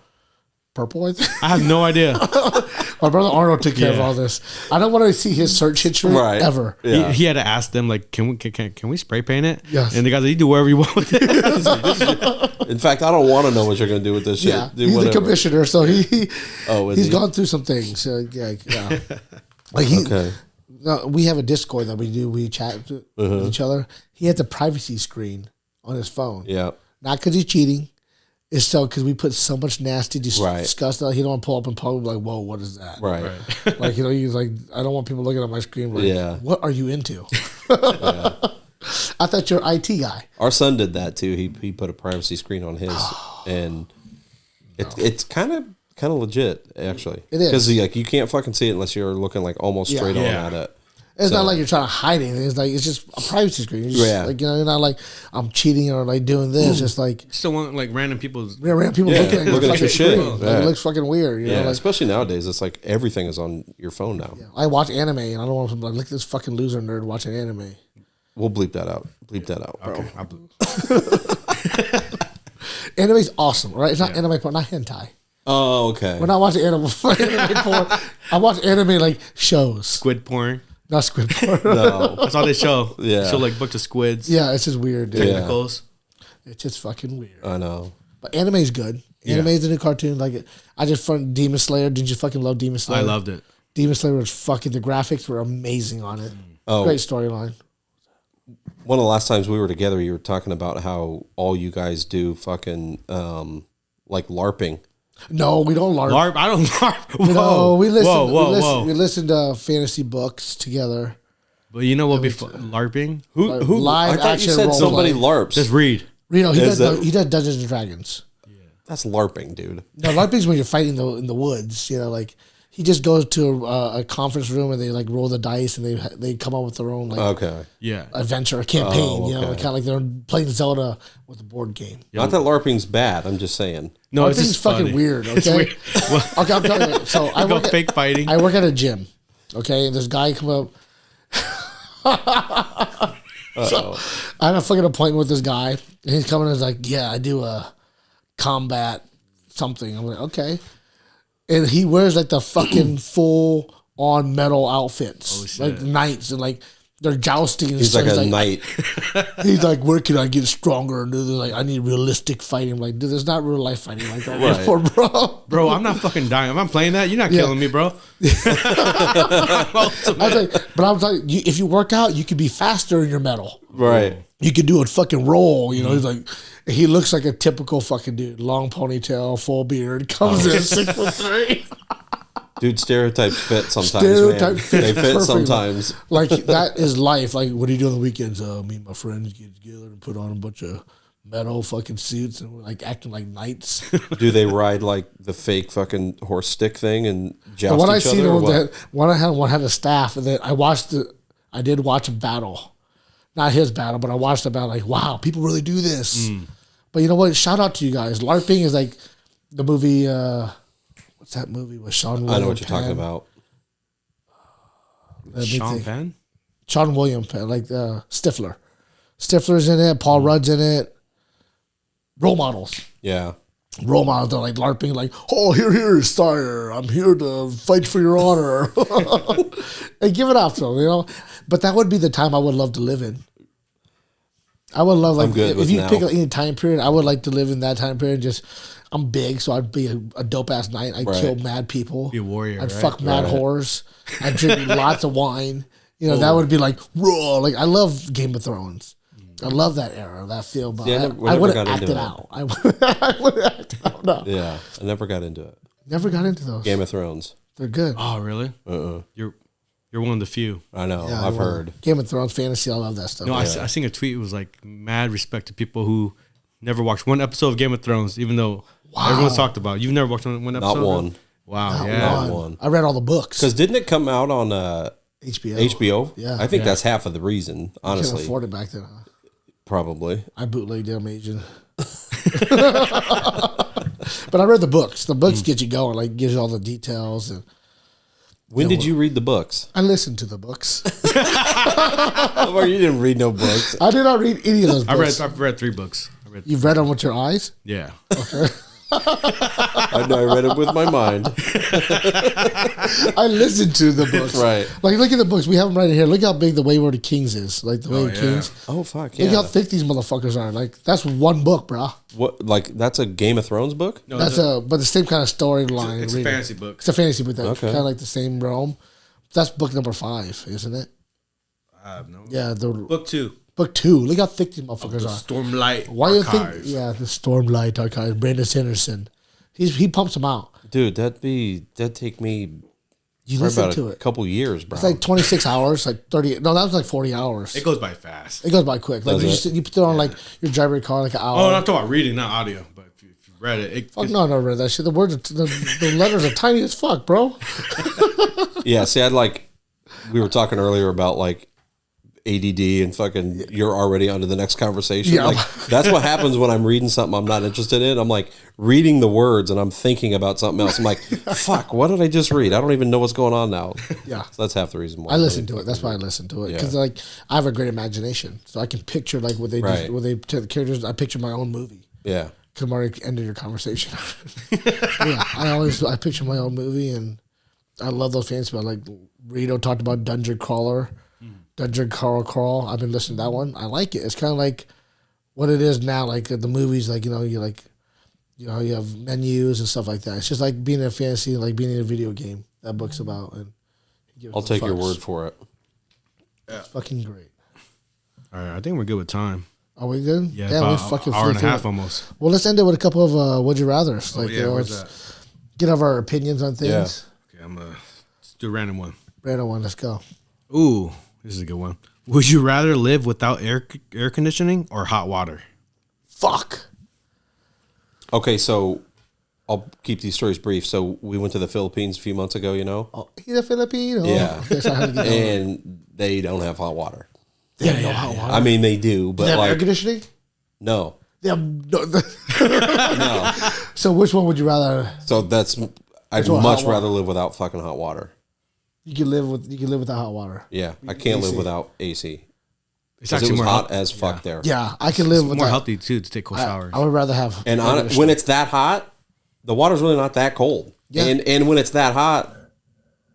Purple, I think. I have no idea. My brother Arnold took care of all this. I don't want to see his search history Right. ever. Yeah. He had to ask them like, can we spray paint it? Yes. And the guy's like, you do whatever you want with it. In fact, I don't want to know what you're gonna do with this shit. Yeah, Do he's whatever. the commissioner, so Is he's he? gone through some things. So yeah. Like he, Okay. no, we have a Discord that we chat with each other. He has a privacy screen on his phone. Yeah. Not because he's cheating. It's so because we put so much nasty, Right. disgusting. He don't want to pull up in public like, whoa, what is that? Right. Like, you know, he's like, I don't want people looking at my screen like, Yeah. what are you into? I thought you're an IT guy. Our son did that too. He put a privacy screen on his, and it's kind of legit actually. It is. because like you can't fucking see it unless you're looking like almost straight on Yeah. at it. It's So- not like you're trying to hide anything. It's like it's just a privacy screen. You're just, Yeah. like, you know, you're not like I'm cheating or like doing this. Just like Still want like random people's. random people Yeah, looking at your looking at fucking your shit. screen. Like, Yeah. it looks fucking weird. You Yeah, know, like especially nowadays, it's like everything is on your phone now. I watch anime and I don't want to like look at this fucking loser nerd watching anime. We'll bleep that out. Bleep that out, bro. Anime's awesome, right? It's not anime porn, not hentai. Oh, okay. We're not watching anime porn. I watch anime like shows, Squid porn. not squid porn. No. That's all they show. Yeah. Show like bunch of squids. Yeah, it's just weird, dude. Yeah. Tentacles. It's just fucking weird. I know. But anime's good. Anime's the new cartoon. Like I just found Demon Slayer. Did you fucking love Demon Slayer? I loved it. Demon Slayer was fucking. The graphics were amazing on it. Oh. Great storyline. One of the last times we were together, you were talking about how all you guys do fucking like LARPing. No, we don't LARP. LARP. I don't LARP. Whoa. No, we listen. Whoa. We listen to fantasy books together. But you know what? Before LARPing, Who? Live I thought action you said role somebody play. LARPs. just read. You know, he Is does. that- He does Dungeons and Dragons. That's LARPing, dude. No, LARPing's when you're fighting in the woods. You know, like he just goes to a conference room and they like roll the dice and they come up with their own like Okay. Yeah. adventure or campaign. Oh, You know, okay. kind of like they're playing Zelda with a board game. Not that LARPing's bad. I'm just saying. No, it's LARPing's just fucking funny. weird. Okay, It's weird. Well, okay, I'm telling you. So I go work fake fighting. I work at a gym. Okay, and this guy come up. So I had a fucking appointment with this guy, and he's coming and he's like, "Yeah, I do a combat something." I'm like, "Okay," and he wears like the fucking full on metal outfits, like knights, and like they're jousting. And He's stuff. like a knight. He's like, "Where can I get stronger?" And they're like, "I need realistic fighting." I'm like, "Dude, there's not real life fighting like that Right. anymore, bro." Bro, I'm not fucking dying. If I'm playing that, you're not killing me, bro. I was like, but I'm telling you, if you work out, you can be faster in your metal. Right. You can do a fucking roll. You know, he's like, he looks like a typical fucking dude. Long ponytail, full beard, comes in 6'3". Dude, stereotypes fit sometimes. Stereotype man. fits They fit perfectly. sometimes. Like that is life. Like, what do you do on the weekends? Me and my friends get together and put on a bunch of metal fucking suits and we're like acting like knights. Do they ride like the fake fucking horse stick thing and joust And when I each seen other? it or with what? that, one had a staff, and then I did watch a battle, not his battle, but I watched a battle. Like, wow, people really do this. But you know what? Shout out to you guys. LARPing is like the movie. What's that movie with Sean William I know what you're Penn? talking about. Let me Sean think. Penn? Sean William Penn, like Stifler. Stifler's in it. Paul Rudd's in it. Role models. Yeah. role models that are like LARPing, like, oh, here, sire, I'm here to fight for your honor. And give it off to them, you know? But that would be the time I would love to live in. I would love, like, if you pick any time period, I would like to live in that time period. Just, I'm big, so I'd be a dope-ass knight. I'd kill mad people. Be a warrior, I'd fuck mad whores. I'd drink lots of wine. You know, that would be like, raw. Like, I love Game of Thrones. I love that era, that feel, but I would have acted out. I would have acted out. No. Yeah, I never got into it. Never got into those. Game of Thrones. They're good. Oh, really? You're one of the few. I know. Yeah, I've heard. Game of Thrones, fantasy, I love that stuff. No, I seen a tweet. It was like mad respect to people who never watched one episode of Game of Thrones, even though everyone's talked about it. You've never watched one episode? Not one. Wow, Not one. I read all the books. Because didn't it come out on HBO? HBO? Yeah. I think that's half of the reason, honestly. You can't afford it back then, huh? Probably. I bootlegged them, Asian. But I read the books. The books get you going, like gives you all the details. And when did you read the books? I listened to the books. Or you didn't read no books. I did not read any of those books. I've read 3 books. You've read them with your eyes? Yeah. Okay. I know I read it with my mind. I listened to the books. Right. Like, look at the books. We have them right here. Look how big the Wayward of Kings is. Like, the Wayward Kings. Oh, fuck, Look how thick these motherfuckers are. Like, that's one book, bro. What? Like, that's a Game of Thrones book? No, but the same kind of storyline. It's a fantasy book. It's a fantasy book. That's kind of like the same realm. That's book number 5, isn't it? I have no. Yeah. Book 2. Book 2. Look how thick these motherfuckers are. Stormlight Why do you think? Archives. Yeah, the Stormlight Archives. Brandon Sanderson. He pumps them out. Dude, that'd take me. You listen to a couple years, bro. It's like 26 hours, like 30. No, that was like 40 hours. It goes by fast. It goes by quick. Like you put it on like you're driving your car like an hour. Oh, I'm talking about reading, not audio. But if you read it, fuck no, I never read that shit. The words, the letters are tiny as fuck, bro. Yeah, see, we were talking earlier about like ADD and fucking you're already onto the next conversation. Yeah. Like that's what happens when I'm reading something I'm not interested in. I'm like reading the words and I'm thinking about something else. I'm like, fuck, what did I just read? I don't even know what's going on now. Yeah. So that's half the reason why I listen to it. That's why I listen to it. Because like I have a great imagination. So I can picture like what they do, what they tell the characters. I picture my own movie. Yeah. Because I'm already ended your conversation. Yeah. I picture my own movie and I love those fantasy. Like Rito talked about Dungeon Crawler. Dungeon Crawl. I've been listening to that one. I like it. It's kind of like what it is now. Like the movies, like you have menus and stuff like that. It's just like being in a fantasy, like being in a video game. That book's about. And I'll take your word for it. It's fucking great. All right, I think we're good with time. Are we good? Yeah, about we fucking hour and a half it. Almost. Well, let's end it with a couple of would you rather's. Like, where's that? Get our opinions on things. Yeah. Okay, let's do a random one. Random one. Let's go. Ooh. This is a good one. Would you rather live without air conditioning or hot water? Fuck. Okay, so I'll keep these stories brief. So we went to the Philippines a few months ago, you know? Oh, he's a Filipino. Yeah. And they don't have hot water. They have no hot water. I mean, they do, but they have like air conditioning? No. They have no. No. So which one would you rather? So I'd much rather live without fucking hot water. You can live without hot water. Yeah, I can't live without AC. It's actually it was more hot as fuck there. Yeah, I can live with more healthy too to take cold showers. I would rather have. And when it's that hot, the water's really not that cold. Yeah. And when it's that hot,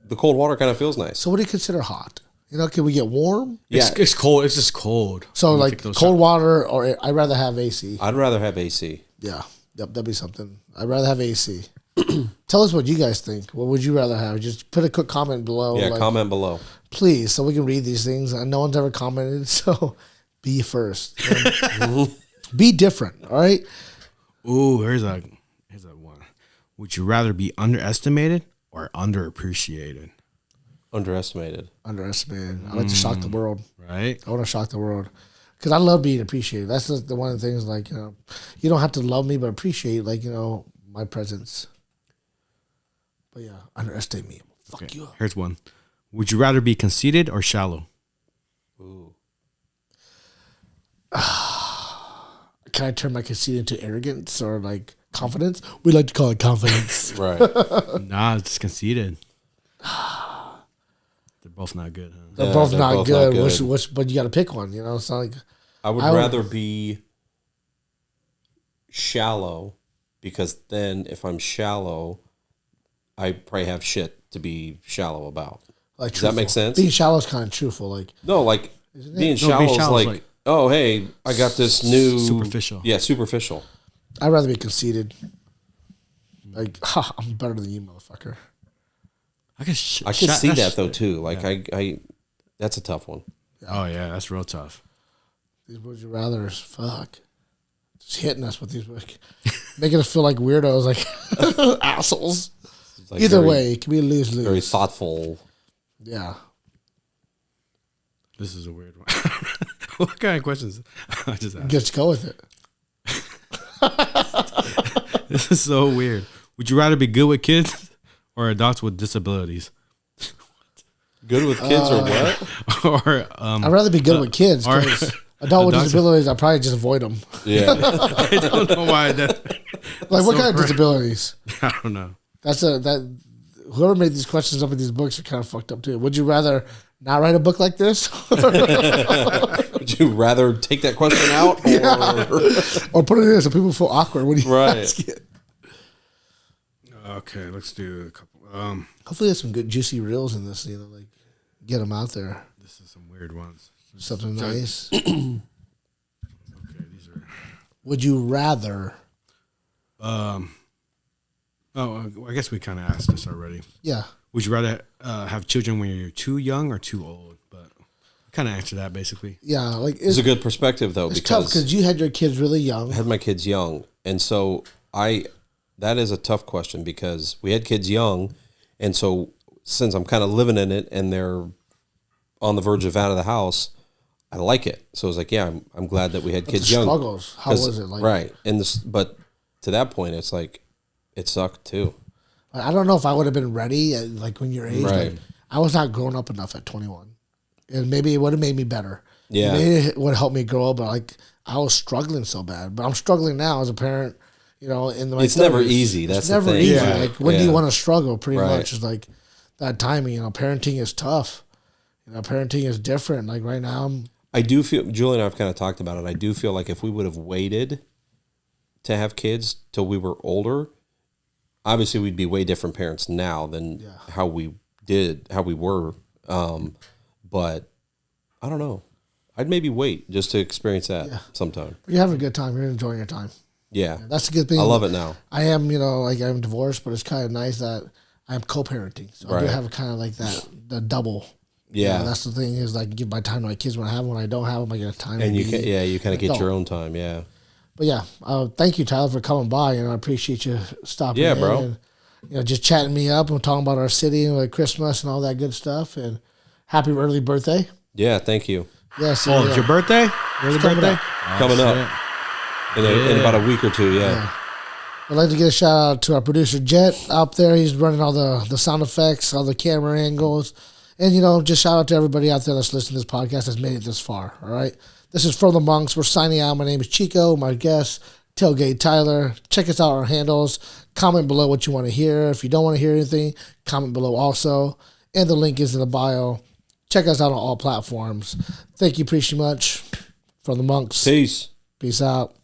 the cold water kind of feels nice. So what do you consider hot? You know, can we get warm? Yeah, it's cold. It's just cold. So like cold water, or I'd rather have AC. I'd rather have AC. Yeah, yep, that'd be something. I'd rather have AC. Tell us what you guys think. What would you rather have? Just put a quick comment below. Yeah, comment below. Please, so we can read these things. No one's ever commented, so be first. Be different, all right? Ooh, here's a one. Would you rather be underestimated or underappreciated? Underestimated. Underestimated. I like to shock the world. Right? I want to shock the world. Because I love being appreciated. That's the one of the things, like, you don't have to love me, but appreciate, like, my presence. But yeah, underestimate me. Fuck you up. Here's one. Would you rather be conceited or shallow? Ooh. Can I turn my conceit into arrogance or like confidence? We like to call it confidence. Right. Nah, it's conceited. They're both not good, huh? They're both not good. But you got to pick one. It's not like I would rather be shallow because then if I'm shallow, I probably have shit to be shallow about. Like, does that make sense? Being shallow is kind of truthful. Like, no, like being shallow is like, oh, hey, I got this new superficial. Yeah, superficial. I'd rather be conceited. Like, I'm better than you, motherfucker. I can see that though too. Like, I that's a tough one. Oh yeah, that's real tough. These would you rather's fuck. Just hitting us with these, making us feel like weirdos, like assholes. Like either way, it can be lose-lose. Very thoughtful. Yeah. This is a weird one. What kind of questions? I just asked. Just go with it. This is so weird. Would you rather be good with kids or adults with disabilities? Good with kids or what? Or I'd rather be good with kids. Adult with disabilities, I probably just avoid them. Yeah. I don't know why that. Like, what kind of disabilities? I don't know. Whoever made these questions up in these books are kind of fucked up too. Would you rather not write a book like this? Would you rather take that question out? Or put it in so people feel awkward when you ask it? Okay, let's do a couple. Hopefully there's some good juicy reels in this, like get them out there. This is some weird ones. Something nice. Okay, these are. Would you rather? I guess we kind of asked this already. Yeah. Would you rather have children when you're too young or too old? But kind of answer that basically. Yeah, like it's a good perspective though. It's tough because you had your kids really young. I had my kids young, and so that is a tough question because we had kids young, and so since I'm kind of living in it and they're on the verge of out of the house, I like it. So I was like, yeah, I'm glad that we had kids young. Struggles. How was it? Like, right. But to that point, it's like, it sucked too. I don't know if I would have been ready like when your age. Right. Like, I was not grown up enough at 21. And maybe it would have made me better. Yeah. Maybe it would have helped me grow up, but like I was struggling so bad. But I'm struggling now as a parent, in my It's 30s. never easy. That's never the thing. easy. Yeah. Like when do you want to struggle? Pretty Right. much. It's like that timing, parenting is tough. Parenting is different. Like right now I do feel, Julie and I have kind of talked about it. I do feel like if we would have waited to have kids till we were older, obviously we'd be way different parents now than how we were. But I don't know. I'd maybe wait just to experience that sometime. you're having a good time. You're enjoying your time. Yeah. That's a good thing. I love it now. I am, like I'm divorced, but it's kind of nice that I'm co-parenting. So I do have kind of like the double. Yeah. That's the thing is like give my time to my kids when I have them. When I don't have them, I get a time. And you kind of get your own time. Yeah. But yeah, thank you, Tyler, for coming by. I appreciate you stopping in. Bro. And, just chatting me up and talking about our city and like Christmas and all that good stuff. And happy early birthday. Yeah. Thank you. Yeah. It's your birthday? Early birthday? Coming up. In about a week or two, yeah. I'd like to give a shout out to our producer Jet up there. He's running all the sound effects, all the camera angles. And, just shout out to everybody out there that's listening to this podcast that's made it this far, all right? This is From the Monks. We're signing out. My name is Chico. My guest, Tailgate Tyler. Check us out on our handles. Comment below what you want to hear. If you don't want to hear anything, comment below also. And the link is in the bio. Check us out on all platforms. Thank you pretty much. From the Monks. Peace. Peace out.